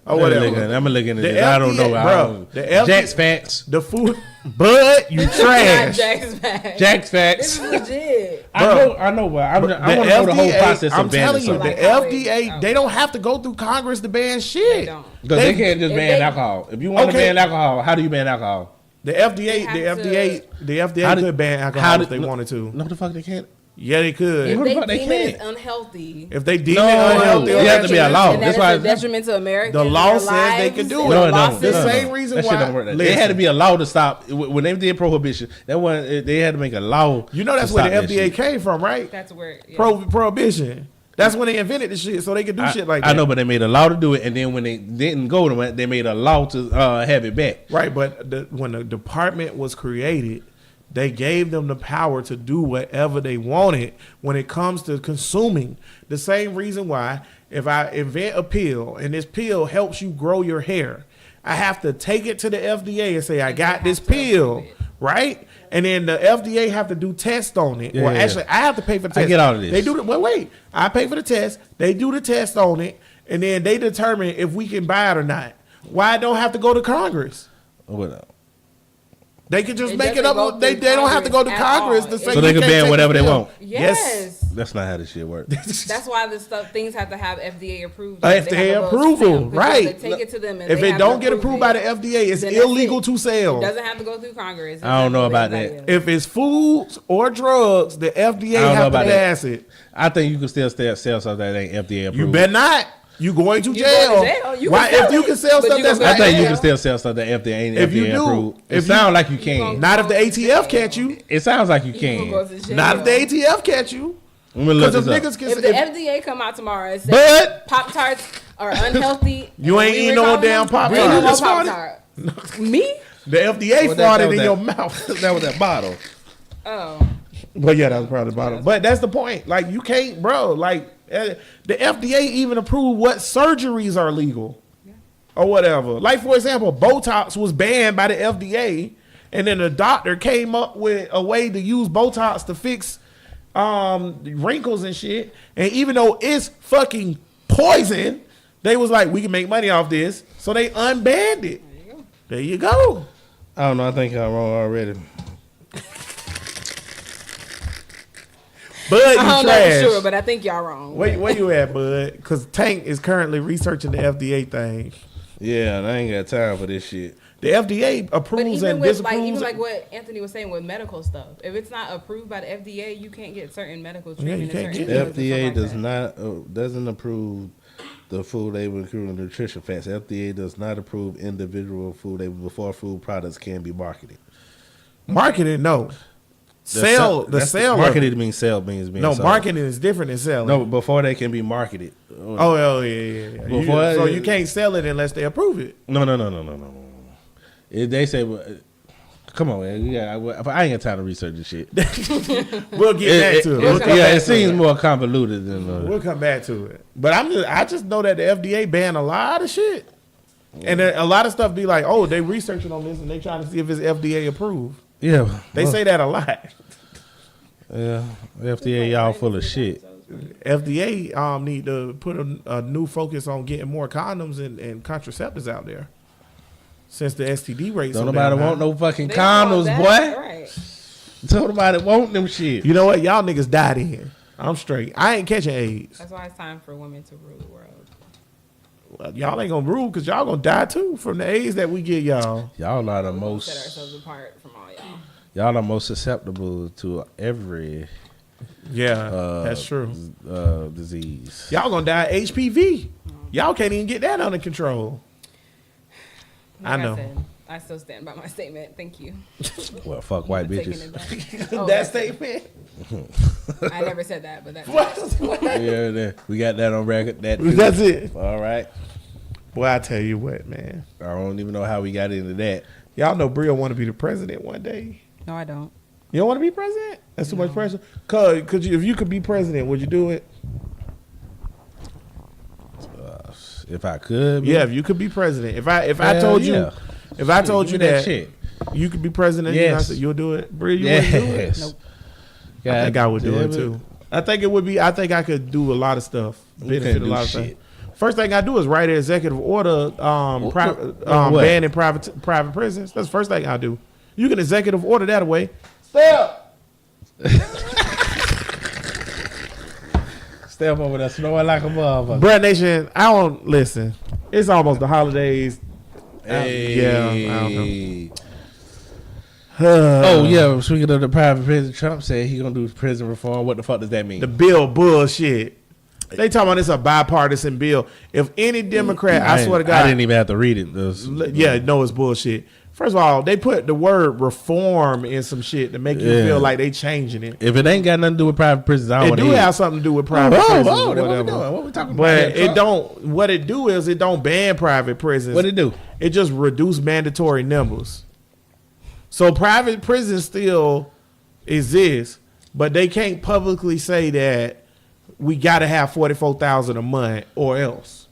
Or whatever. I'm gonna look into this. I don't know, bro. The FDA, Jack's Facts, the food, but you trash. Jack's Facts. This is legit. I know, but I want to know the whole process of banning something. The FDA, they don't have to go through Congress to ban shit. Because they can't just ban alcohol. If you want to ban alcohol, how do you ban alcohol? The FDA could ban alcohol if they wanted to. No, the fuck they can't. Yeah, they could. If they deem it unhealthy. If they deem it unhealthy, you have to be a law. That's why it's a detriment to America. The law says they can do it. No, the same reason why. Shit don't work. They had to be a law to stop when they did prohibition. That one they had to make a law. You know that's where the FDA came from, right? That's where prohibition. That's when they invented the shit, so they could do shit like that. I know, but they made a law to do it, and then when they didn't go to it, they made a law to have it back. Right, but when the department was created, they gave them the power to do whatever they wanted when it comes to consuming. The same reason why if I invent a pill and this pill helps you grow your hair, I have to take it to the FDA and say, I got this pill, right? And then the FDA have to do tests on it. Actually, I have to pay for the test. I get all of this. They do wait. I pay for the test. They do the test on it, and then they determine if we can buy it or not. Why I don't have to go to Congress? What? They can just make it up. They don't have to go to Congress to say. So they can ban whatever they want. Yes. That's not how this shit works. That's why things have to have FDA approved. FDA approval, right? They take it to them. And if it don't get approved by the FDA, it's illegal to sell. It doesn't have to go through Congress. I don't know about that. If it's foods or drugs, the FDA have to pass it. I think you can still sell something that ain't FDA approved. You better not. You going to jail. Why? If you can sell stuff that's I think you can still sell stuff that FDA ain't FDA approved. It sounds like you can. Not if the ATF catch you. It sounds like you can. Not if the ATF catch you. If the FDA come out tomorrow and say Pop-Tarts are unhealthy, you ain't eating no damn Pop-Tarts. Me? The FDA farted in your mouth. That was that bottle. Oh. But yeah, that was probably the bottle. But that's the point. Like you can't, bro. Like the FDA even approved what surgeries are legal or whatever. Like for example, Botox was banned by the FDA, and then a doctor came up with a way to use Botox to fix wrinkles and shit. And even though it's fucking poison, they was like, we can make money off this. So they unbanned it. There you go. I don't know. I think I'm wrong already. Bud, you I don't know trash. for sure, but I think y'all wrong. Where you at, Bud? Because Tank is currently researching the FDA thing. Yeah, and I ain't got time for this shit. The FDA But approves even and with disapproves. like what Anthony was saying with medical stuff, if it's not approved by the FDA, you can't get certain medical treatment. you can't and certain get drugs and FDA stuff does like that. not doesn't approve the food label including nutrition facts. FDA does not approve individual food label before food products can be marketed. Marketing, no. Marketed means sell means being No, sold. marketing is different than selling. No, before they can be marketed. Oh, yeah. Before- So you can't sell it unless they approve it. No. If they say, come on, man. I ain't got time to research this shit. We'll get back to it. We'll come back it to seems more convoluted than. We'll come back to it. But I just know that the FDA banned a lot of shit. And then a lot of stuff be like, oh, they researching on this and they trying to see if it's FDA approved. Yeah, They say that a lot. Yeah, FDA y'all full of shit. FDA need to put a new focus on getting more condoms and contraceptives out there. Since the STD rates Don't so nobody damn high. want no fucking They want condoms, that, boy. Right. Don't nobody want them shit. You know what? Y'all niggas died in. I'm straight. I ain't catching AIDS. That's why it's time for women to rule the world. Well, y'all ain't gonna rule because y'all gonna die too from the AIDS that we get y'all. Y'all are the Set most. ourselves apart from all y'all. Y'all are most susceptible to every Yeah, that's true. disease. Y'all gonna die of HPV. Y'all can't even get that under control. I know. Said, I still stand by my statement. Thank you. Well, fuck white Taking bitches. it back. Oh, That statement. I never said that, but that's Yeah, we got that on record. That's it. All right. Boy, I tell you what, man. I don't even know how we got into that. Y'all know Bria want to be the president one day. No, I don't. You don't want to be president? That's too much pressure. Could you, if you could be president, would you do it? If I could, Yeah, if you could be president. If I told you, yeah. if I told you Give me that, shit. you could be president, Yes. you'll do it. Bria, you wouldn't do it? Yes. Nope. I think I would do God it damn too. I think it would be. I think I could do a lot of stuff. You Benefit can't a do lot of shit. stuff. First thing I do is write an executive order, what? banning private prisons. That's the first thing I do. You can executive order that away. Step. Step over there snoring like a motherfucker. Brad Nation, I don't listen. It's almost the holidays. Hey. I don't know. Oh yeah, speaking of the private prison, Trump said he gonna do prison reform. What the fuck does that mean? The bill bullshit. They talking about it's a bipartisan bill. If any Democrat, I swear to God, I didn't even have to read it. yeah, no, it's bullshit. First of all, they put the word reform in some shit to make you feel like they changing it. If it ain't got nothing to do with private prisons, I don't It want do to have something to do with private prisons or then whatever. What we doing? What we talking about? But here, it don't. What it do is it don't ban private prisons. What it do? It just reduce mandatory numbers. So private prisons still exist, but they can't publicly say that we got to have 44,000 a month or else.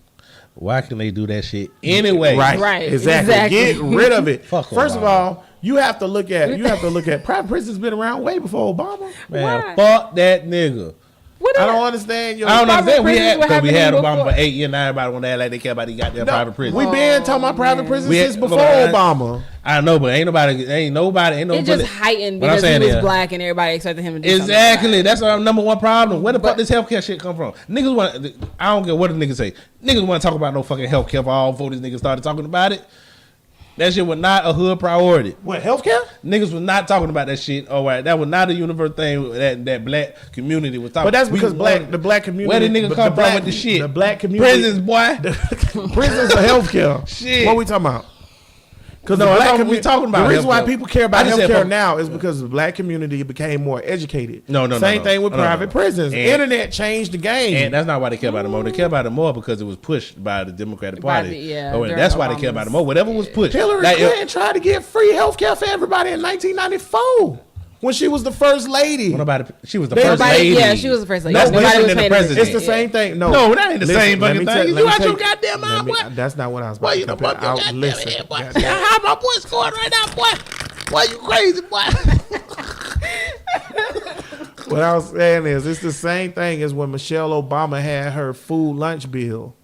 Why can they do that shit anyway? Right. Exactly. Get rid of it. Fuck First of Obama. all, you have to look at private prisons been around way before Obama. Man, Why? fuck that nigga. What I is- don't understand your I don't Private understand. We prisons had were because we had happening Obama before. for 8 years. Now everybody want to act like they care about these goddamn private prisons. We been talking about private prisons We had- since before but I- Obama. I know, but ain't nobody. It just heightened What I'm because he saying was is- black and everybody expected him to do something Exactly. black. That's our number one problem. Where the fuck But- this healthcare shit come from? Niggas want. I don't care what the niggas say. Niggas want to talk about no fucking healthcare for all before these niggas started talking about it. That shit was not a hood priority. What, healthcare? Niggas was not talking about that shit. All right, that was not a universal thing that black community was talking. But that's We because wanted- the black community. Where the nigga but come the black- from with the shit? The black community. Prisons, boy. Prisons are healthcare. Shit. What we talking about? Because No, I thought we talking about the reason why healthcare. people care I about just said healthcare from- now is because the black community became more educated. No. Same thing with No. private prisons. And- Internet changed the game. And that's not why they care about it more. They care about it more because it was pushed by the Democratic By Party. the- yeah, Oh, during that's why they care about it more. Whatever was pushed. Hillary Like, Clinton tried to get free healthcare for everybody in 1994 when she was the first lady. she was the They- first Nobody- lady. Yeah, she was the first lady. That's Nobody different was than the paying president. attention. It's the same thing. No, No, that ain't the same let fucking me thing. tell- You let me out tell your goddamn let mind, me- boy. That's not what I was about Boy, to you know compare. fuck your goddamn Listen, head, boy. goddamn. How my voice going right now, boy? Boy, you crazy, boy? What I was saying is, it's the same thing as when Michelle Obama had her food lunch bill.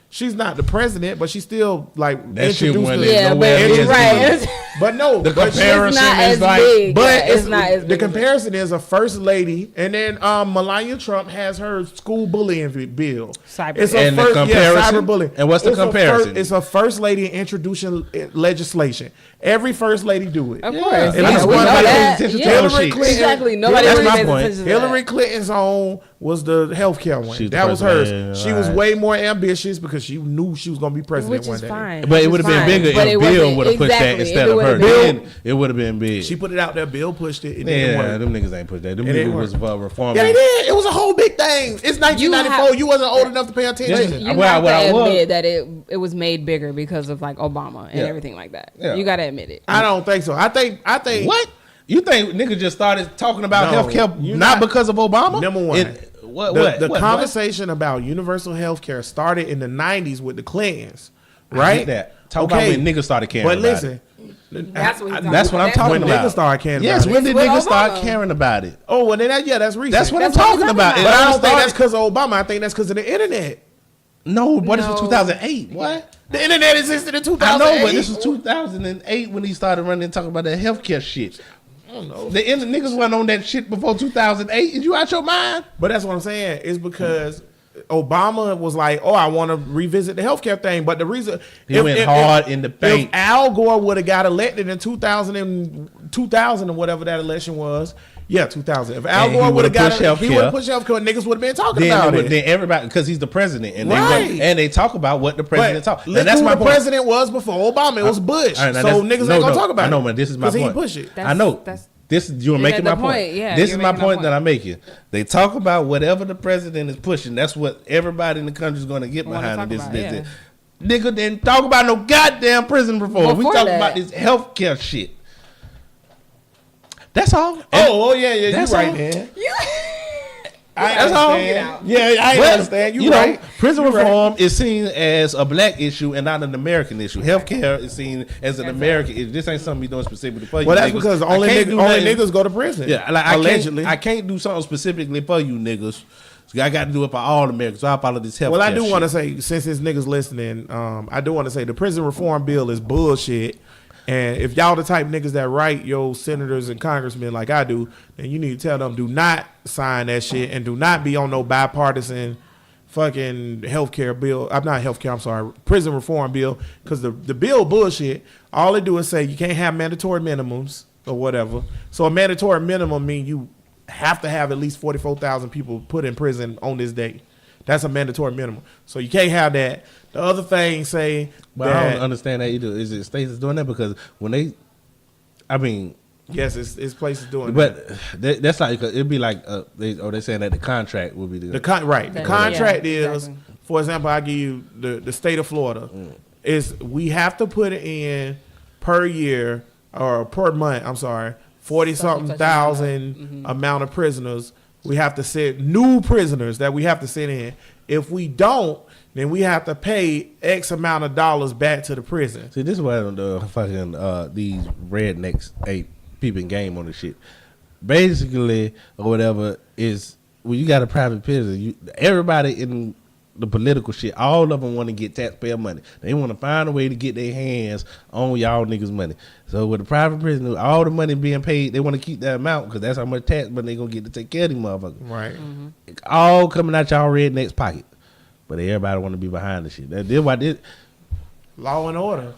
She's not the president, but she still like That shit introduced went the- Yeah, nowhere but near right. good. But no, The but she- comparison It's not is as like, big. But Yeah, it's not as the big. comparison is a first lady, and then Melania Trump has her school bullying bill. Cyber- It's a And the first, comparison? cyberbullying. And what's the It's a comparison? it's a first lady introducing legislation. Every first lady do it. Of Yeah. course. At Yeah, least we one know lady that. pays attention to Yeah. those Hillary shit. Clinton- Exactly. Nobody That's really my pays point. attention to Hillary that. Clinton's own was the healthcare one. She's the That was hers. president, She was right. way more ambitious because she knew she was going to be president Which one is day. fine. But it Which would is have been fine. bigger But if it Bill wasn't- would have pushed that exactly. instead If it of her. would've been- Then it would have been big. She put it out there. Bill pushed it. It didn't Yeah, work. them niggas ain't pushed that. Them It didn't niggas was work. for reform. Yeah, they did. It was a whole big thing. It's 1994. You wasn't old enough to pay attention. Yeah. You Well, have what I to was- admit that it was made bigger because of like Obama and Yeah. everything like that. Yeah. You got to admit it. I don't think so. I think What? You think niggas just started talking about No, healthcare you're not not- because of Obama? Number one. What? the what? conversation about universal health care started in the 90s with the Clintons, I right? get that. Talk about when niggas started caring But about listen, That's what he's talking That's what I'm about. talking when about. niggas started caring Yes, about when it. did With niggas start Obama. caring about it? Oh, well, then that's recent. That's what That's I'm what talking I'm about. talking But It I all don't think that's started- because of Obama. I think that's because of the internet. No, but this was No. 2008. What? The internet existed in I 2008. know, but this was 2008 when he started running and talking about that healthcare shit. I don't know. The niggas wasn't on that shit before 2008. Is you out your mind? But that's what I'm saying. Is because Obama was like, "Oh, I want to revisit the healthcare thing." But the reason He went hard in the paint. If Al Gore would have got elected in 2000 or whatever that election was, yeah, 2000. If Al And he Gore would have would've got pushed it, he healthcare. would have pushed healthcare. Niggas would have been talking Then, about it. then everybody, because he's the president, and Right. they talk about what the president But talk. look And that's who my the point. president was before Obama. It was Bush. All right, now So that's- niggas no, ain't gonna no, talk about it. I know, man. This is my 'Cause he point. push it. I know. That's- This you're Yeah, making the my point. point, yeah, This you're is my making a point point. that I'm making. They talk about whatever the president is pushing. That's what everybody in the country is going to get Wanna behind. talk And this, about, this, yeah. this. Nigga didn't talk about no goddamn prison reform. We Before talking that. about this healthcare shit. That's all. Oh, yeah, you That's right, all. man. That's That's all. all. Get out. Yeah, I But, understand. You know, right. prison You right. reform is seen as a black issue and not an American issue. Healthcare is seen as an American issue. This ain't something we doing specifically for you. Well, that's niggas. because I only can't do nothing- niggas go to prison. Yeah, like allegedly. I can't do something specifically for you niggas. So I got to do it for all Americans. So I follow this health. Well, I do want to say, since this niggas listening, I do want to say the prison reform bill is bullshit. And if y'all the type niggas that write your senators and congressmen like I do, then you need to tell them do not sign that shit and do not be on no bipartisan fucking healthcare bill. I'm not healthcare. I'm sorry, prison reform bill. Because the bill bullshit. All they do is say you can't have mandatory minimums or whatever. So a mandatory minimum means you have to have at least 44,000 people put in prison on this day. That's a mandatory minimum. So you can't have that. The other thing say But I don't that understand that either. Is it states is doing that because when they, I mean, yes, it's places doing that. but that's like it'd be like they saying that the contract will be the The contract. The Yeah, contract is, exactly. for example, I give you the state of Florida. Is we have to put in per year or per month. I'm sorry, 40-something such thousand amount of prisoners. We have to send new prisoners that we have to send in. If we don't, then we have to pay X amount of dollars back to the prison. See, this is why the fucking these rednecks ain't peeping game on the shit. Basically, or whatever is when you got a private prison, everybody in the political shit, all of them want to get taxpayer money. They want to find a way to get their hands on y'all niggas' money. So with the private prison, all the money being paid, they want to keep that amount because that's how much tax money they gonna get to take care of these motherfuckers. Right. All coming out y'all rednecks' pocket, but everybody want to be behind the shit. That's why this. Law and order.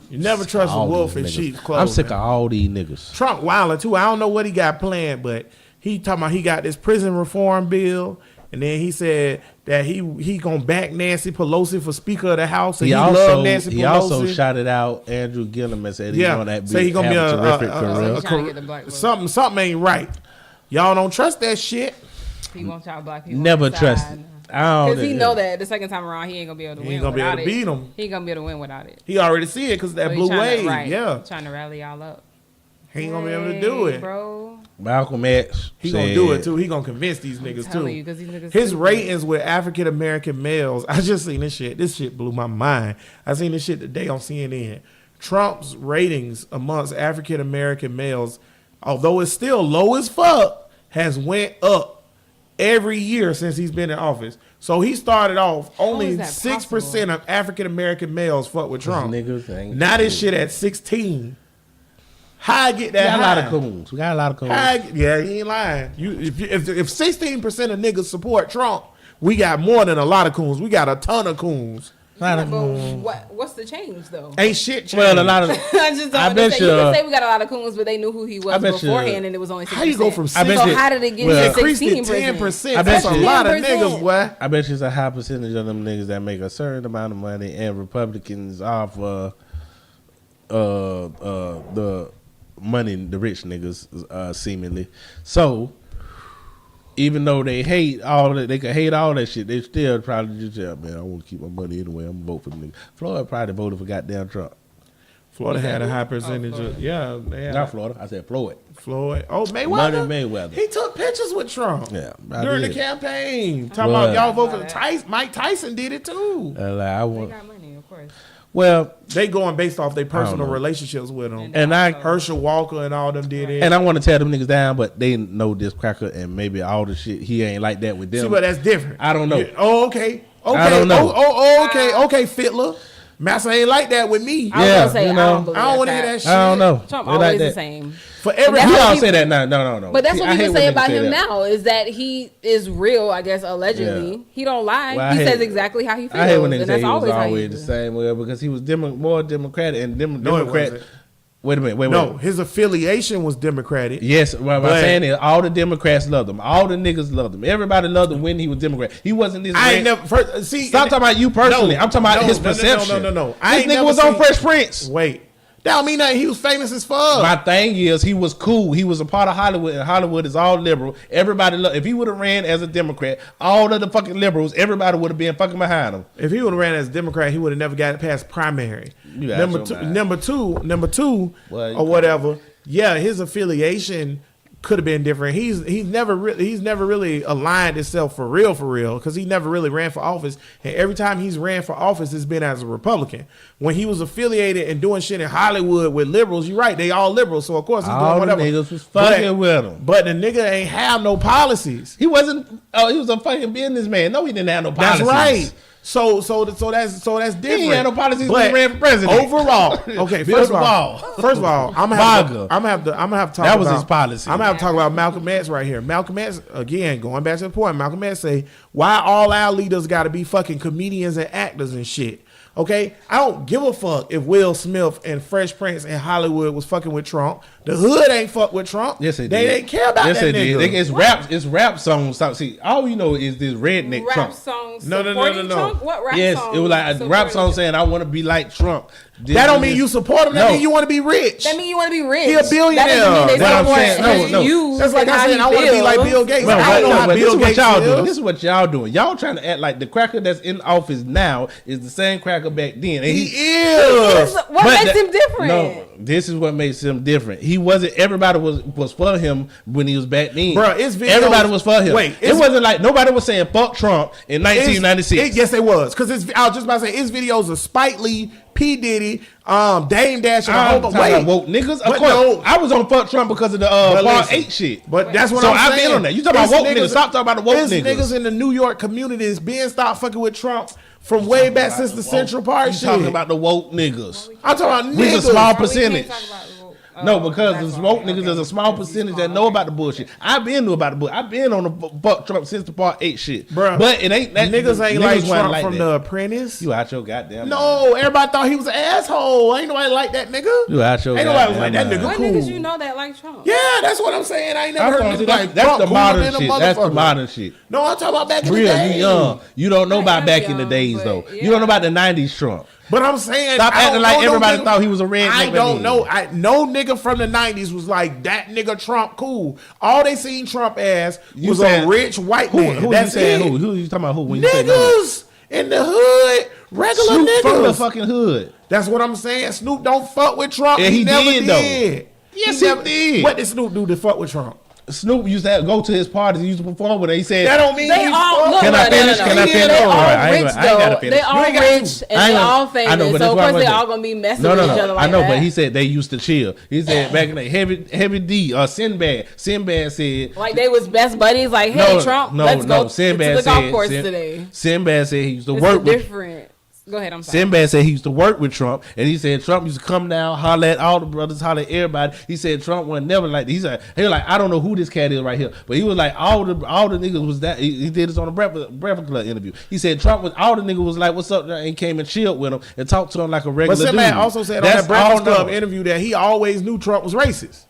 You never trust a all wolf these in niggas. sheep's clothing. I'm sick of all these niggas. Trump wilding too. I don't know what he got planned, but he talking about he got this prison reform bill, and then he said that he gonna back Nancy Pelosi for Speaker of the House, and he love Nancy Pelosi. He also shouted out Andrew Gillum and said he's yeah, on that say he gonna be have a terrific He's career. trying to get the black vote. something ain't right. Y'all don't trust that shit. He wants y'all black people. Never on his trust side. it. I don't Because he know that the second time around he ain't gonna be able to He win. ain't gonna be able without to it. beat him. He ain't gonna be able to win without it. He already see it because that So he blue tryna- wave. right, Yeah, trying to rally y'all up. he ain't gonna be able to do Hey, it. bro. Malcolm X. He gonna do it too. He gonna convince these niggas telling too. you, 'cause these niggas His stupid. ratings with African American males. I just seen this shit. This shit blew my mind. I seen this shit today on CNN. Trump's ratings amongst African American males, although it's still low as fuck, has went up every year since he's been in office. So he started off only is that 6% of African American males fuck with Trump. Niggas ain't Now this shit at 16. How I get that? We got a lot high? of coons. We got a lot of coons. Yeah, he ain't lying. If 16% of niggas support Trump, we got more than a lot of coons. We got a ton of coons. Yeah, but what's the change though? Ain't shit changed. Well, a lot of. I just don't I bet understand. You can say we got a lot of coons, but they knew who he was beforehand, and it was only 6%. How you go from I bet six? you- So how did it get well, to Increased it 16%? 10%. I bet That's a you- lot of 10%. niggas, boy. I bet you it's a high percentage of them niggas that make a certain amount of money, and Republicans are for the money, the rich niggas, seemingly. So, even though they hate all that, they can hate all that shit. They still probably just say, man, I want to keep my money anyway. I'm gonna vote for the nigga. Florida probably voted for goddamn Trump. Florida had a high percentage of they had Not Florida. I said Floyd. Floyd. Oh, Mayweather. Money Mayweather. He took pictures with Trump. Yeah, I during did. the campaign. Talking Well, about y'all vote for Tyson. Mike Tyson did it too. I They want. got money, of course. Well, They going based off their personal know. relationships with him. and I Herschel Walker and all them did it. and I want to tear them niggas down, but they know this cracker and maybe all the shit. He ain't like that with them. See, but that's different. I don't know. Yeah. Oh, okay. Okay. I don't know. Okay, Fittler. Massa ain't like that with me. I was Yeah, gonna say you I know. don't believe I don't want to hear crap. that shit. I don't know. Trump They always like the that. same. For every That's We what all people- say that now. No. But that's See, what I hate people when say niggas about say him that. now is that he is real, I guess, allegedly. Yeah. He don't lie. Well, I he hate- says exactly how he feels. I hate when niggas and say that's he was always how he always the is. same way because he was more Democratic and No, it Democrat. wasn't. Wait a minute. Wait. No, his affiliation was Democratic. Yes, what I'm But- saying is all the Democrats loved him. All the niggas loved him. Everybody loved him when he was Democrat. He wasn't this. I ain't ran- never first, see. Stop talking about you personally. No, I'm talking about no, his no, no, perception. no. I This ain't nigga never was on seen- Fresh Prince. Wait, that don't mean nothing. He was famous as fuck. My thing is, he was cool. He was a part of Hollywood, and Hollywood is all liberal. Everybody loved. If he would have ran as a Democrat, all of the fucking liberals, everybody would have been fucking behind him. If he would have ran as Democrat, he would have never got it past primary. You out Number your two, mind. number two, Well, you or whatever. Yeah, his affiliation could have been different. He's never really aligned himself for real because he never really ran for office. And every time he's ran for office, it's been as a Republican. When he was affiliated and doing shit in Hollywood with liberals, you're right, they all liberals. So of course he's All doing the whatever. niggas was fucking with him. But the nigga ain't have no policies. He wasn't. Oh, he was a fucking businessman. No, he didn't have no policies. That's right. So that's different. He ain't had no policies But when he ran for president. Overall, okay. Build First the of all, wall. I'm gonna have to talk. That was about, his policy. I'm gonna have to talk about Malcolm X right here. Malcolm X again, going back to the point. Malcolm X say, why all our leaders got to be fucking comedians and actors and shit. Okay, I don't give a fuck if Will Smith and Fresh Prince and Hollywood was fucking with Trump. The hood ain't fuck with Trump. Yes, they They did. ain't care about yes, that they nigga. did. It's rap songs. See, all you know is this redneck Rap Trump. songs No. supporting Trump? What rap Yes, song? it was like a rap supporting song Trump? saying, "I want to be like Trump." That don't mean you support him. That No. mean you want to be rich. That mean you want to be rich. He a billionaire. That doesn't mean they What I'm support saying- no. you. That's like and I how said, he I want to be like feels. Bill Gates. No, I don't know how but Bill this is what Gates y'all doing. feels. This is what y'all doing. Y'all trying to act like the cracker that's in office now is the same cracker back then. And He He is. is. What But makes that- him different? No, this is what makes him different. He wasn't. Everybody was for him when he was back then. Bruh, it's videos- everybody was for him. Wait, it wasn't like nobody was saying fuck Trump in 1996. Yes, it was. Because I was just about to say, it's videos of Spike Lee, P. Diddy, Dame Dash, and a whole I'm bunch. talking Wait, about woke niggas. Of But course, no. I was on fuck Trump because of the But Part listen, 8 shit. But that's what So I'm I've saying. been on that. You talking about It's woke niggas. Stop talking about the woke it's niggas. niggas in the New York communities being stopped fucking with Trump from way back since the Central Park You shit. talking about the woke niggas. I'm talking about We niggas. a small Why we can't percentage. talk about No, because the woke niggas is a small percentage that know about the bullshit. I've been know about the bullshit. I've been on the fuck Trump since the Part 8 shit. Bruh. But it ain't that Niggas ain't like wasn't Trump from that. The Apprentice. You out your goddamn mind. No, everybody thought he was an asshole. Ain't nobody like that nigga. You out your Ain't nobody was goddamn like that mind. nigga What cool. niggas you know that like Trump? Yeah, that's what I'm saying. I ain't never I'm heard talking- niggas see, like that's Trump the cooler modern than a shit. That's the motherfucker. modern shit. No, I'm talking about back in the Real, day. you young. You don't know I about am back in the young, days but though. yeah. You don't know about the 90s Trump. But I'm saying, Stop I acting don't like know no everybody nigga- thought he was a redneck I back don't then. know. No nigga from the 90s was like, that nigga Trump cool. All they seen Trump as You was saying- a rich white Who, man. who you That's saying it. who? Who you talking about who? When you say no? Niggas in the hood, regular Snoop niggas. from the fucking hood. That's what I'm saying. Snoop don't fuck with Trump. Yeah, he never did, though. Yes, he never did. What did Snoop do to fuck with Trump? Snoop used to go to his parties. He used to perform with it. He said That don't mean They he's all look. Can I finish? No. Can I finish? They All all right, I ain't rich gonna- I ain't gotta though. finish. They all You ain't gotta rich do- and they all famous. I know, but So that's of why I course they wasn't- all gonna be messing with each other like I know, that. but he said they used to chill. He said back in the Heavy D or Sinbad said like they was best buddies. Like, hey, Trump, let's go to the golf course today. Sinbad said he used to It's work with. different. Go ahead, I'm sorry. Sinbad said he used to work with Trump, and he said Trump used to come down, holler at all the brothers, holler at everybody. He said Trump was never like that. He was like, I don't know who this cat is right here, but he was like all the niggas was that. He did this on a Breakfast Club interview. He said Trump was all the niggas was like, what's up, and came and chilled with him and talked to him like a regular But dude. Sinbad also said on That's that Breakfast all Club no. interview that he always knew Trump was racist.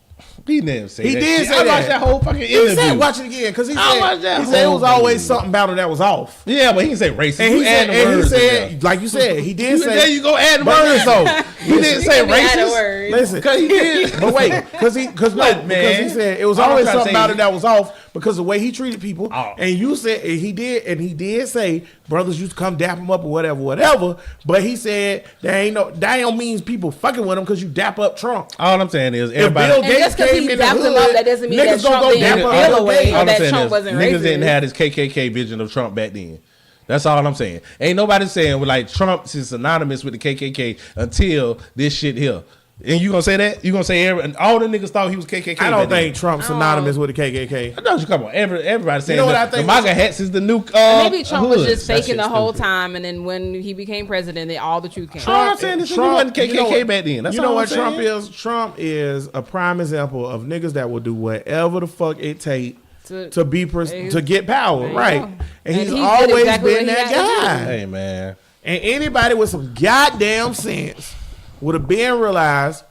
He didn't say He that. did shit. say I that. watched that whole fucking He interview. said, watch it again, because he I watched that said it whole was always thing. something about it that was off. Yeah, but he didn't say racist. And he You add said, the and he words in said, there. like you said, he did say. There you go, add the But words though. He didn't say You can add a racist. word. Listen, Cause he did. but wait, because he said it was All I'm always trying to something say about is- it that was off because of the way he treated people. Oh. And you said and he did say brothers used to come dap him up or whatever. But he said that don't mean people fucking with him because you dap up Trump. All I'm saying is If everybody. Bill And just because came he in the dapped him hood, up, that doesn't mean that niggas gonna Trump go didn't dap up feel other away gays. or All I'm that saying Trump is wasn't niggas racist. didn't have this KKK vision of Trump back then. That's all I'm saying. Ain't nobody saying like Trump is synonymous with the KKK until this shit here. And you gonna say that? You gonna say all the niggas thought he was KKK? I don't back think Trump's synonymous with the KKK. then. I know you come on. Everybody saying know what I the think MAGA hats is the new. Maybe Trump was hood. just That faking shit's the whole stupid. time, and then when he became president, all the truth came. All I'm saying is he wasn't KKK you know what- back then. That's you know all what I'm Trump saying. is? Trump is a prime example of niggas that will do whatever the fuck it take to get power, There you right? go. And And he's he did always exactly been what he that had to guy. Hey man. And anybody with some goddamn sense would have been realized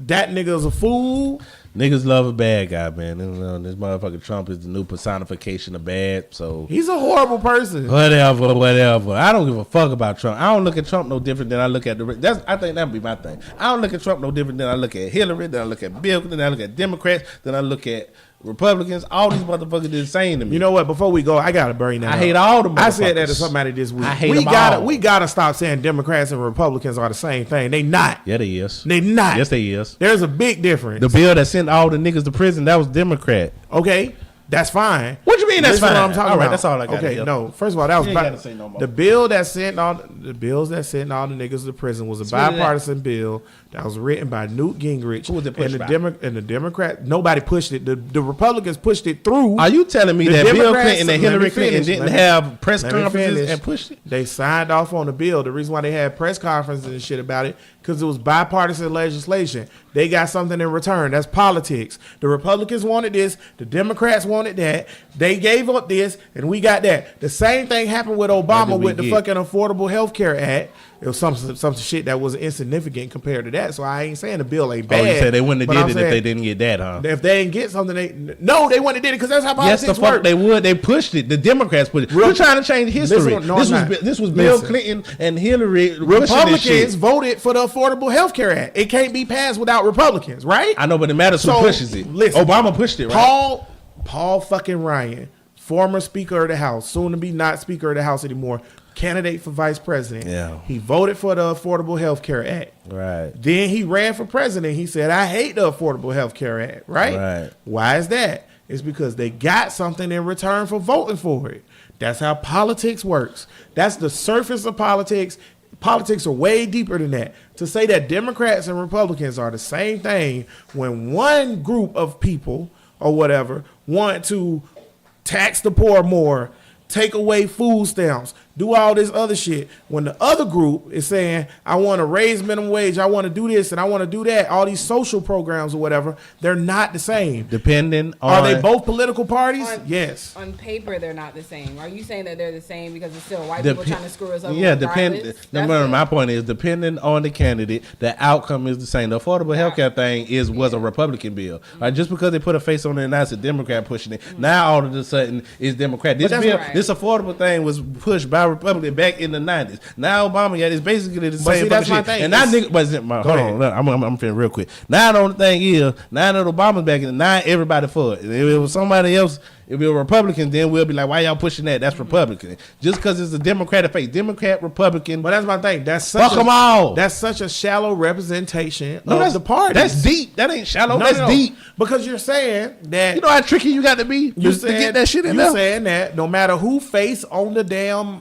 that nigga's a fool. Niggas love a bad guy, man. You know, this motherfucker Trump is the new personification of bad. So He's a horrible person. whatever. I don't give a fuck about Trump. I don't look at Trump no different than I look at I think that'd be my thing. I don't look at Trump no different than I look at Hillary, than I look at Bill, than I look at Democrats, than I look at Republicans. All these motherfuckers the same to me. You know what? Before we go, I gotta bring that I up. hate all the I said that motherfuckers. to somebody this week. I hate we them gotta all. we gotta stop saying Democrats and Republicans are the same thing. They not. Yeah, they is. They not. Yes, they is. There's a big difference. The bill that sent all the niggas to prison, that was Democrat. Okay, that's fine. What you mean that's Listen to fine? what I'm talking All right, about. that's all I got. Okay, no. First of all, that was You ain't gotta say no more. the bill that sent all the niggas to prison was a Spit it out. bipartisan bill that was written by Newt Gingrich. Who was it pushed and by? And the Democrat. Nobody pushed it. The Republicans pushed it through. Are you telling me The that Bill Democrats- Clinton and let me Hillary Clinton finish. didn't Let me- have press Let me conferences finish. and pushed it? They signed off on the bill. The reason why they had press conferences and shit about it because it was bipartisan legislation. They got something in return. That's politics. The Republicans wanted this. The Democrats wanted that. They gave up this, and we got that. The same thing happened with What Obama did we with the get? fucking Affordable Health Care Act. It was some shit that was insignificant compared to that. So I ain't saying the bill ain't bad. Oh, you said they wouldn't but have I'm did it if they saying didn't get that, huh? If they didn't get something, they wouldn't have did it because that's how Yes, politics the fuck work. they would. They pushed it. The Democrats put it. Real- We're trying to change history. Listen, no, this I'm was not. this was Bill Listen. Clinton and Hillary pushing this Republicans shit. voted for the Affordable Health Care Act. It can't be passed without Republicans, right? I know, but it matters who So, pushes it. listen, Obama pushed it, right? Paul fucking Ryan, former Speaker of the House, soon to be not Speaker of the House anymore, candidate for Vice President. Yeah. He voted for the Affordable Health Care Act. Right. Then he ran for president. He said, I hate the Affordable Health Care Act, right? Right. Why is that? It's because they got something in return for voting for it. That's how politics works. That's the surface of politics. Politics are way deeper than that. To say that Democrats and Republicans are the same thing when one group of people or whatever want to tax the poor more, take away food stamps, do all this other shit. When the other group is saying, I want to raise minimum wage, I want to do this and I want to do that, all these social programs or whatever, they're not the same. Depending on Are they both political parties? Yes. On paper, they're not the same. Are you saying that they're the same because it's still white people trying to screw us over? Yeah, regardless? my point is, depending on the candidate, the outcome is the same. The affordable healthcare thing was a Republican bill. Like, just because they put a face on it and now it's a Democrat pushing it, now all of a sudden it's Democrat. This that's bill, right. this affordable thing was pushed by Republican back in the 90s. Now Obama got it's basically the same see, that's fucking my shit. thing. And now It's- nigga, but hold ahead. on, look, I'm finna real quick. Now the only thing is, now that Obama's back in, now everybody for it. If it was somebody else, If you're a Republican, then we'll be like, why y'all pushing that? That's Republican. Just because it's a Democratic face. Democrat, Republican. But that's my thing. Fuck them all. That's such a shallow representation of the party. That's deep. That ain't shallow. That's deep. Because you're saying that. You know how tricky you got to be to get that shit in there? You're saying that no matter who face on the damn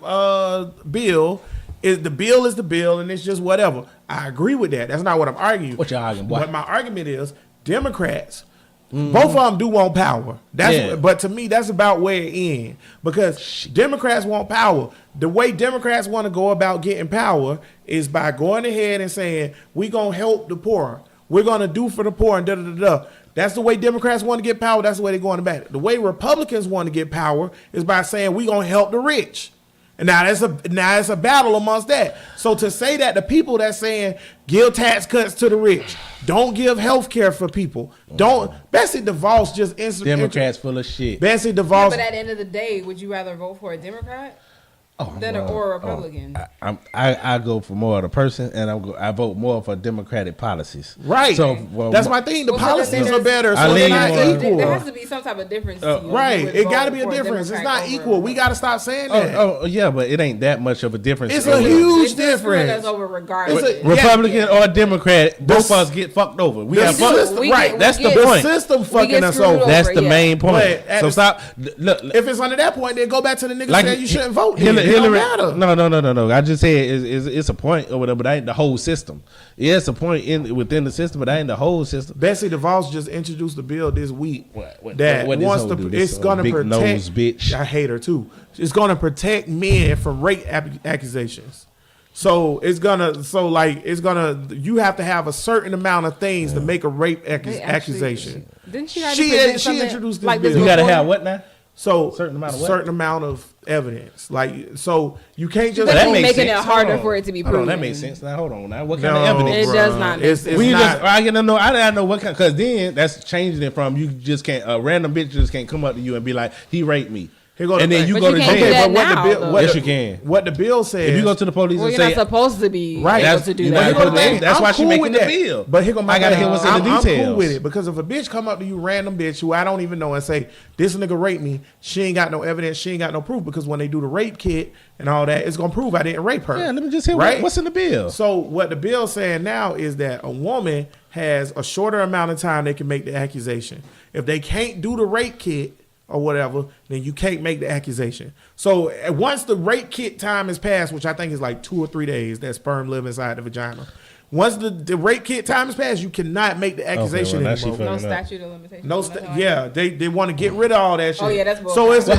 bill, the bill is the bill and it's just whatever. I agree with that. That's not what I'm arguing. What you arguing, boy? What my argument is, Democrats, both of them do want power. But to me, that's about where it ends. Because Democrats want power. The way Democrats want to go about getting power is by going ahead and saying, we're going to help the poor. We're going to do for the poor and da-da-da-da. That's the way Democrats want to get power. That's the way they're going about it. The way Republicans want to get power is by saying, we're going to help the rich. And now it's a battle amongst that. So to say that the people that's saying give tax cuts to the rich, don't give health care for people, don't. Bessie DeVos just Democrats full of shit. Bessie DeVos. But at the end of the day, would you rather vote for a Democrat or a Republican? I go for more of the person, and I vote more for democratic policies. Right. So that's my thing. The policies are better, so they're not equal. There has to be some type of difference. Right. It got to be a difference. It's not equal. We got to stop saying that. Oh, yeah, but it ain't that much of a difference. It's a huge difference. That's over regardless. Republican or Democrat, both of us get fucked over. That's the point. The system fucking us over. That's the main point. So stop. Look, if it's under that point, then go back to the niggas saying you shouldn't vote. Hillary. No. I just say it's a point or whatever, but that ain't the whole system. Yeah, it's a point within the system, but that ain't the whole system. Bessie DeVos just introduced a bill this week what wants to. It's gonna protect. Nose bitch. I hate her too. It's gonna protect men from rape accusations. So it's gonna. You have to have a certain amount of things to make a rape accusation. Didn't she? She introduced this bill. You gotta have what now? So certain amount of evidence, so you can't just making it harder for it to be proven. That makes sense. Now hold on. Now what kind of evidence? It does not. I gotta know what kind. Because then that's changing it from you just can't a random bitch just can't come up to you and be like he raped me. And then you go to jail. Yes, you can. What the bill says, if you go to the police and say you're not supposed to be able to do that. That's why she's making the bill. But here go my I gotta hear what's in the details. I'm cool with it because if a bitch come up to you, random bitch who I don't even know, and say this nigga raped me, she ain't got no evidence, she ain't got no proof, because when they do the rape kit and all that, it's gonna prove I didn't rape her. Yeah, let me just hear what's in the bill. So what the bill's saying now is that a woman has a shorter amount of time they can make the accusation. If they can't do the rape kit or whatever, then you can't make the accusation. So once the rape kit time is passed, which I think is like 2 or 3 days, that sperm live inside the vagina. Once the rape kit time is passed, you cannot make the accusation anymore. No statute of limitations. They want to get rid of all that shit. Oh yeah, that's bull. So it's wait.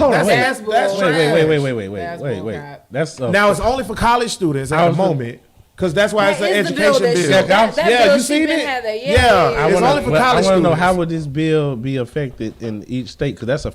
That's now it's only for college students at the moment. Because that's why it's an education bill. You seen it? It's only for college students. I want to know how would this bill be affected in each state? Because that's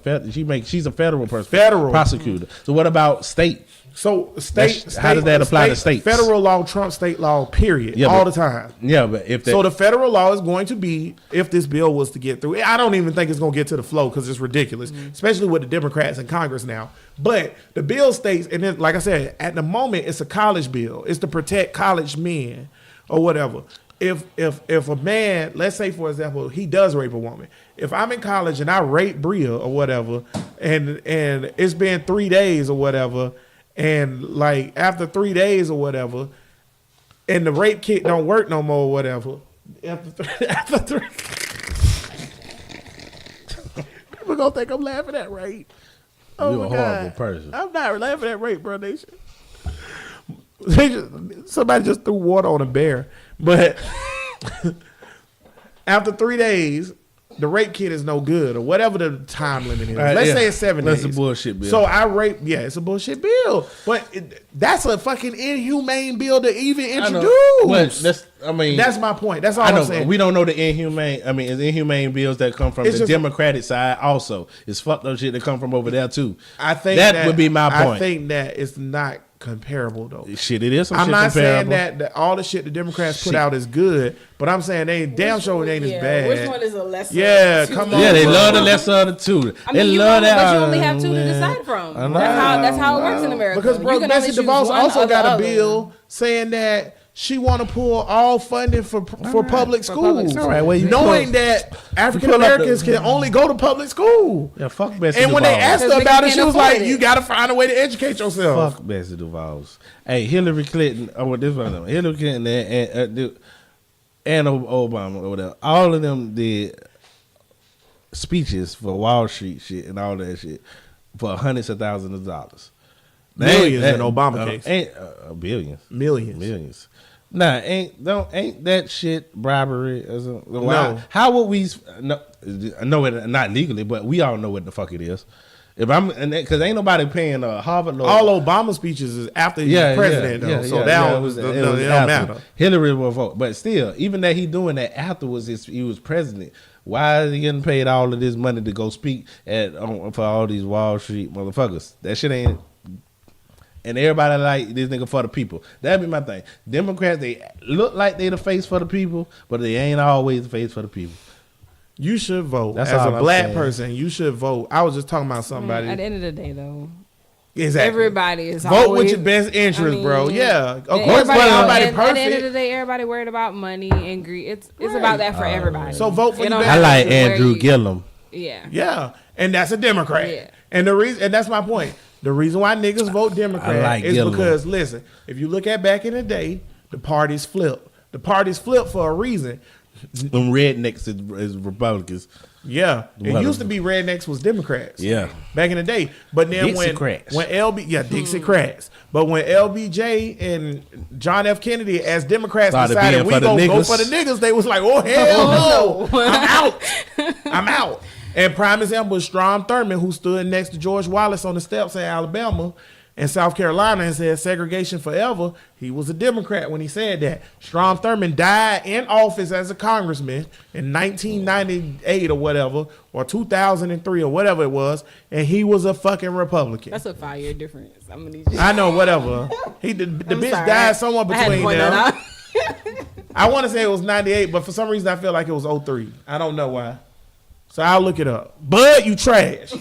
she's a federal person, federal prosecutor. So what about state? So state, how does that apply to states? Federal law trumps state law, period, all the time. Yeah, but so the federal law is going to be, if this bill was to get through, I don't even think it's going to get to the floor because it's ridiculous, especially with the Democrats in Congress now. But the bill states, and then, like I said, at the moment, it's a college bill. It's to protect college men or whatever. If a man, let's say, for example, he does rape a woman. If I'm in college and I rape Bria or whatever, and it's been 3 days or whatever, and like after 3 days or whatever, and the rape kit don't work no more or whatever, after three people gonna think I'm laughing at rape. You're a horrible person. I'm not laughing at rape, bro. Somebody just threw water on a bear. But after 3 days, the rape kit is no good, or whatever the time limit is. Let's say it's 7 days. That's a bullshit bill. So I rape, it's a bullshit bill. But that's a fucking inhumane bill to even introduce. That's my point. That's all I'm saying. We don't know the inhumane. It's inhumane bills that come from the Democratic side also. It's fucked up shit that come from over there too. I think that would be my point. I think that it's not comparable though. Shit, it is. I'm not saying that all the shit the Democrats put out is good, but I'm saying they damn sure it ain't as bad. Which one is a lesser? Yeah, come on. Yeah, they love the lesser of the two. They love that. But you only have 2 to decide from. That's how it works in America. Because Bessie DeVos also got a bill saying that she want to pull all funding for public schools. All right, well, you knowing that African Americans can only go to public school. Yeah, fuck Bessie And when they Duval. asked her Because about it, niggas she can't was like, afford it. "You got to find a way to educate yourself." Fuck Bessie Duval's. Hey, Hillary Clinton. Oh, this one. Of them. Hillary Clinton and Obama or whatever. All of them did speeches for Wall Street shit and all that shit for hundreds of thousands of dollars. Millions in Obama case. Ain't billions. Millions. Nah, ain't that shit bribery? Or something? No. How would we know it? Not legally, but we all know what the fuck it is. If I'm, because ain't nobody paying Harvard law. All Obama speeches is after he was president, though. So that was it don't after. matter. Hillary will vote, but still, even that he doing that afterwards, he was president. Why is he getting paid all of this money to go speak for all these Wall Street motherfuckers? That shit ain't. And everybody like this nigga for the people. That'd be my thing. Democrats, they look like they the face for the people, but they ain't always the face for the people. You should vote. That's As all a I'm black saying. person, you should vote. I was just talking about somebody. At the end of the day, though, Exactly. everybody is Vote always, with your best interest, bro. Yeah. Of course, everybody, nobody at the end of the perfect. day, everybody worried about money and greed. It's about that for everybody. So vote for It your don't best I matter like where Andrew you- Gillum. Yeah. Yeah. And that's a Democrat. Yeah. And that's my point. The reason why niggas vote Democrat like is Gillum. because, listen, if you look at back in the day, the parties flip. The parties flip for a reason. Them rednecks is Republicans. Yeah. It What used a- to be rednecks was Democrats. Yeah. Back in the day. But then Dixiecrats. when Dixiecrats. But when LBJ and John F. Kennedy as Democrats Started decided being we for the gonna go niggas. for the niggas, they was like, oh hell no. I'm out. I'm out. And prime example is Strom Thurmond, who stood next to George Wallace on the steps in Alabama and South Carolina and said segregation forever. He was a Democrat when he said that. Strom Thurmond died in office as a congressman in 1998 or whatever, or 2003 or whatever it was, and he was a fucking Republican. That's a 5-year difference. I'm gonna need you. I know, whatever. The bitch sorry. died somewhere I had to between point them. that out. I want to say it was 98, but for some reason I feel like it was 03. I don't know why. So I'll look it up. Bud, you trash.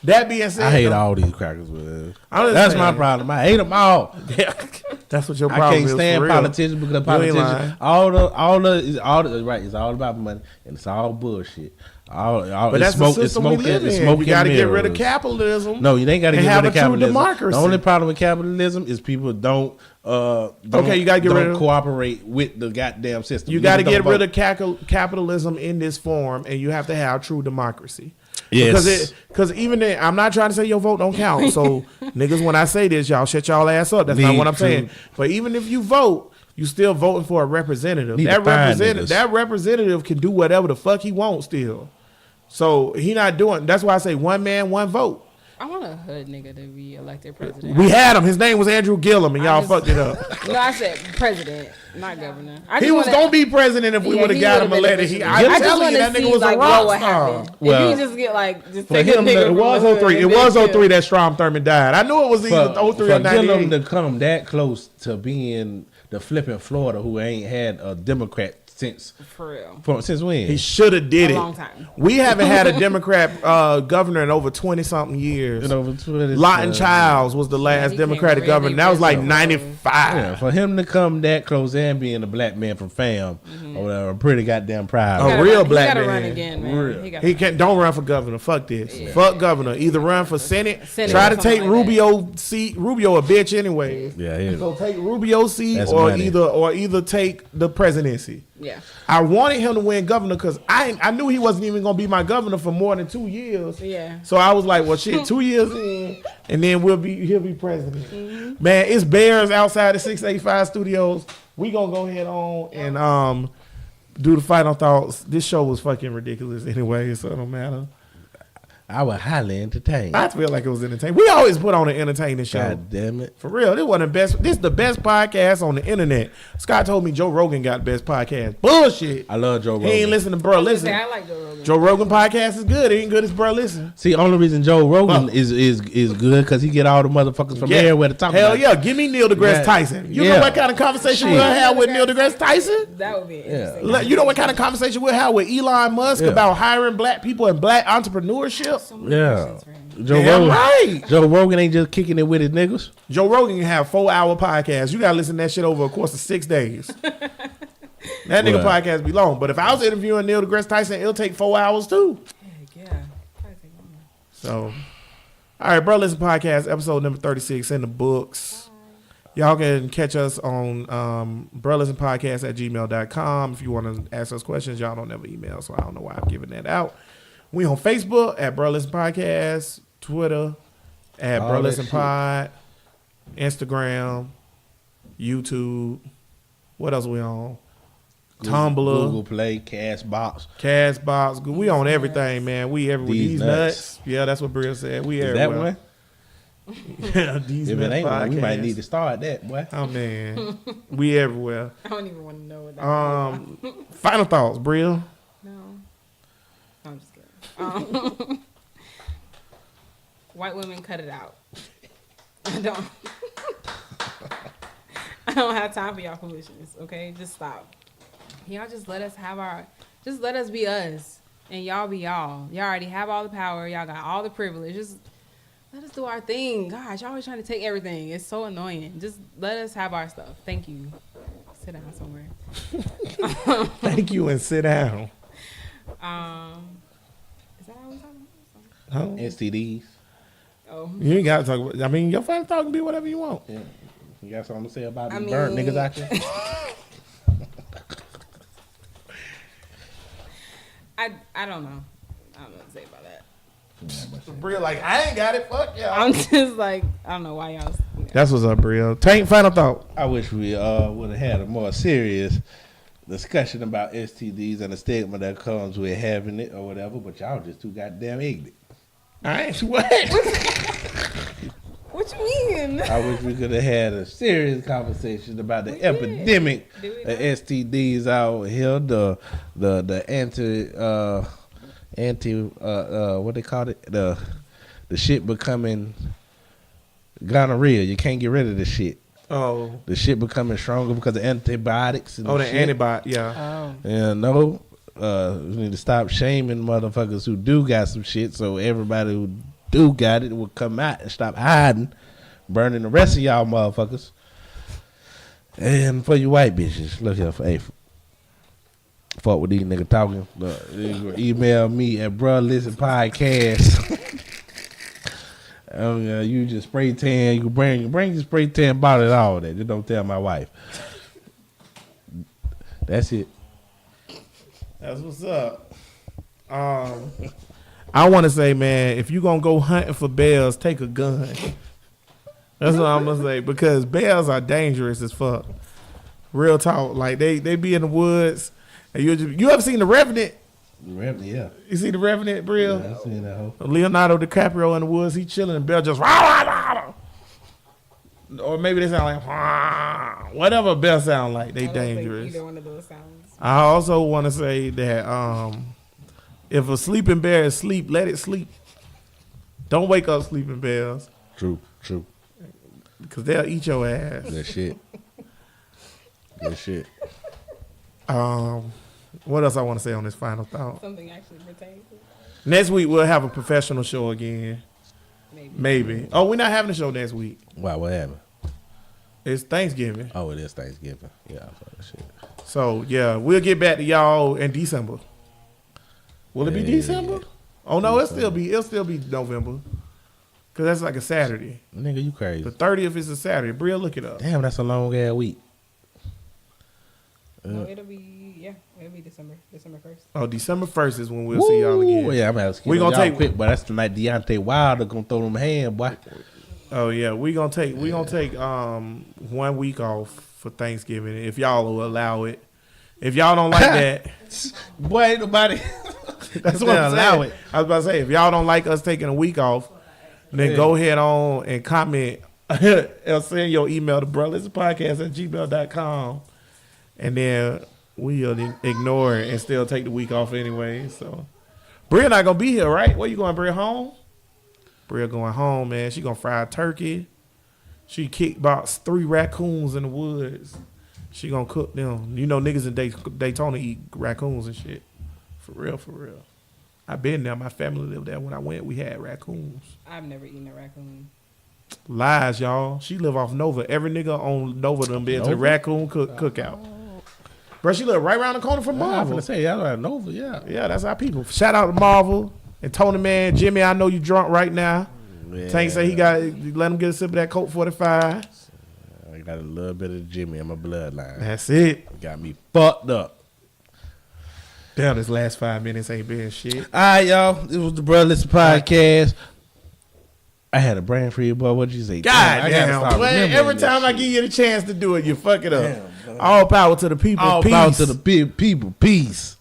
That being said, I hate though, all these crackers. Man. I'm just That's saying. my problem. I hate them all. Yeah, that's what your I problem can't is. stand for real. politicians because You ain't politicians lying. it's all about money and it's all bullshit. But that's the system we live in. You got to get rid of capitalism. No, you ain't got to and get have rid of a true capitalism. democracy. The only problem with capitalism is people don't Okay, you gotta get rid of- cooperate with the goddamn system. You got to Niggas get don't rid vote. of capitalism in this form, and you have to have true democracy. Yes. Because even then, I'm not trying to say your vote don't count. So niggas, when I say this, y'all shut y'all ass up. That's not Need what I'm true- saying. But even if you vote, you still voting for a representative. Need to find niggas. That representative can do whatever the fuck he wants still. So he not doing. That's why I say one man, one vote. I want a hood nigga to be elected president. We had him. His name was Andrew Gillum, and y'all just- fucked it up. No, I said president, not governor. I He just was wanna- gonna be president if we Yeah, would have he got would've him been elected. efficient. I'm I just telling wanna you, that see, nigga was like, a what rock would star. happen. Well, if you just get like just for take a him, nigga it from It was the hood 03. It and was then 03 that Strom Thurmond died. I knew it was either 03 or for Gillum 98. to come that close to being the flipping Florida who ain't had a Democrat since for real. since when? He should have did A it. long time. We haven't had a Democrat governor in over 20 something years. Lawton Childs was the last he Democratic came governor. really That was like really 95. Yeah, for him to come that close and being a black man from fam or whatever, I'm pretty goddamn proud. A of him. Gotta real run- black he gotta man. run again, man. Real. gotta He run. can't. Don't run for governor. Fuck this. Fuck governor. Either run for Senate. Senate try or to something take like Rubio seat. Rubio a bitch anyway. Yeah, yeah. So take Rubio's seat, That's or money. either take the presidency. Yeah. I wanted him to win governor because I knew he wasn't even gonna be my governor for more than 2 years. Yeah. So I was like, well, shit, 2 years in, and then he'll be president. Man, it's bears outside the 685 studios. We gonna go ahead on and do the final thoughts. This show was fucking ridiculous anyway, so it don't matter. I was highly entertained. I feel like it was entertaining. We always put on an entertaining show. God damn it. For real, this wasn't the best. This is the best podcast on the internet. Scott told me Joe Rogan got the best podcast. Bullshit. I love Joe Rogan. He ain't listen to Bro Listen. I like Joe Rogan. Joe Rogan podcast is good. It ain't good as Bro Listen. See, only reason Joe Rogan Fuck. is good because he get all the motherfuckers from everywhere to talk Hell about. yeah, give me Neil deGrasse Yeah. Tyson. You Yeah. know what kind of conversation Shit. we'll have with Neil deGrasse Tyson? That would be interesting. You know what kind of conversation we'll have with Elon Musk Yeah. about hiring black people and black entrepreneurship? So many Yeah. questions for him. Damn right. Joe Rogan ain't just kicking it with his niggas. Joe Rogan can have 4-hour podcasts. You gotta listen to that shit over a course of 6 days. That nigga Right. podcast be long. But if I was interviewing Neil deGrasse Tyson, it'll take 4 hours too. Yeah. Probably take longer. So, all right, bro. Listen, podcast episode number 36 in the books. Y'all can catch us on brolistenpodcast@gmail.com. If you want to ask us questions, y'all don't never email, so I don't know why I'm giving that out. We on Facebook at Bro Listen Podcast, Twitter at All Bro that Listen shit. Pod, Instagram, YouTube. What else we on? Tumblr, Google Play, Castbox. We on everything, man. We everywhere. These These nuts. nuts. Yeah, that's what Bria said. We Is everywhere. that one? Yeah, these If it nuts ain't one, we might podcast. need to start that, boy. Oh man, we everywhere. I don't even want to know what that is. Final thoughts, Bria. No. I'm just kidding. White women, cut it out. I don't. I don't have time for y'all foolishness. Okay, just stop. Y'all just let us have our. Just let us be us, and y'all be y'all. Y'all already have all the power. Y'all got all the privilege. Just let us do our thing. Gosh, y'all always trying to take everything. It's so annoying. Just let us have our stuff. Thank you. Sit down somewhere. Thank you and sit down. Is that all we talking about? Huh? STDs. Oh. You ain't got to talk about. I mean, your final thought can be whatever you want. Yeah. You got something to say about I these burnt mean- niggas out there? I don't know. I don't know what to say about that. Bria, like I ain't got it. Fuck y'all. I'm just like, I don't know why y'all. That's what's up, Bria. Tank, final thought. I wish we would have had a more serious discussion about STDs and the stigma that comes with having it or whatever, but y'all just too goddamn ignorant. I ain't what. What you mean? I wish we could have had a serious conversation about the We did. epidemic Did we of not? STDs out here, the anti what they call it, the shit becoming gonorrhea. You can't get rid of the shit. Oh, The shit becoming stronger because of antibiotics and the shit. antibody. Yeah. Oh. Yeah, no. We need to stop shaming motherfuckers who do got some shit, so everybody who do got it will come out and stop hiding, burning the rest of y'all motherfuckers. And for you white bitches, look here, hey, fuck with these niggas talking. Look, you can email me at brolistenpodcast. You just spray tan. You can bring your spray tan bottle and all that. Just don't tell my wife. That's it. That's what's up. I want to say, man, if you gonna go hunting for bears, take a gun. That's what I'm gonna say, because bears are dangerous as fuck. Real talk, like they be in the woods, and you ever seen The Revenant? Yeah. You see The Revenant, Brill? Yeah, I seen that hoe. Leonardo DiCaprio in the woods, he chilling, and bear just rah, rah, rah, rah. Or maybe they sound like rah, whatever a bear sound like. They I don't think dangerous. either one of those sounds. I also want to say that if a sleeping bear is asleep, let it sleep. Don't wake up sleeping bears, True. because they'll eat your ass. Good shit. Good shit. What else I want to say on this final thought? Something actually pertains to it. Next week we'll have a professional show again. Maybe. Oh, we're not having a show next week. Wow, what happened? It's Thanksgiving. Oh, it is Thanksgiving. Yeah, I saw that shit. So yeah, we'll get back to y'all in December. Will it be Yeah. December? Oh no, it'll still be November. Cause that's like a Saturday. Nigga, you crazy. The 30th is a Saturday. Bria, look it up. Damn, that's a long ass week. No, it'll be December 1st. Oh, December 1st is when we'll see y'all again. Yeah, I'm asking. We gonna take- quick, but that's the night Deontay Wilder gonna throw them hand, boy. Oh yeah, we gonna take 1 week off for Thanksgiving if y'all will allow it. If y'all don't like that, Boy, ain't nobody. that's what I'm allow saying. I was about to say, if y'all don't like us taking a week off, then go ahead on and comment or send your email to brolistenpodcast@gmail.com, and then we'll ignore it and still take the week off anyway. So Bria not gonna be here, right? Where you going, Bria? Home? Bria going home, man. She gonna fry a turkey. She kickbox 3 raccoons in the woods. She gonna cook them. You know niggas in Daytona eat raccoons and shit. For real, for real. I've been there. My family lived there. When I went, we had raccoons. I've never eaten a raccoon. Lies, y'all. She live off Nova. Every nigga on Nova done been to the Nova? raccoon cookout. Bro, she live right around the corner from I'm Marvel. gonna say y'all are Nova, yeah. Yeah, that's our people. Shout out to Marvel and Tony, man. Jimmy, I know you drunk right now. Yeah. Tank say he got let him get a sip of that Coke 45. I got a little bit of Jimmy in my bloodline. That's it. Got me fucked up. Damn, this last 5 minutes ain't been shit. All right, y'all. This was the Brotherless Podcast. I had a brain for you, boy. What'd you say? God I gotta damn. start Well, remembering every this time I shit. give you the chance to do it, you fuck it up. Damn, All power to the people. All Peace. power to the people. Peace.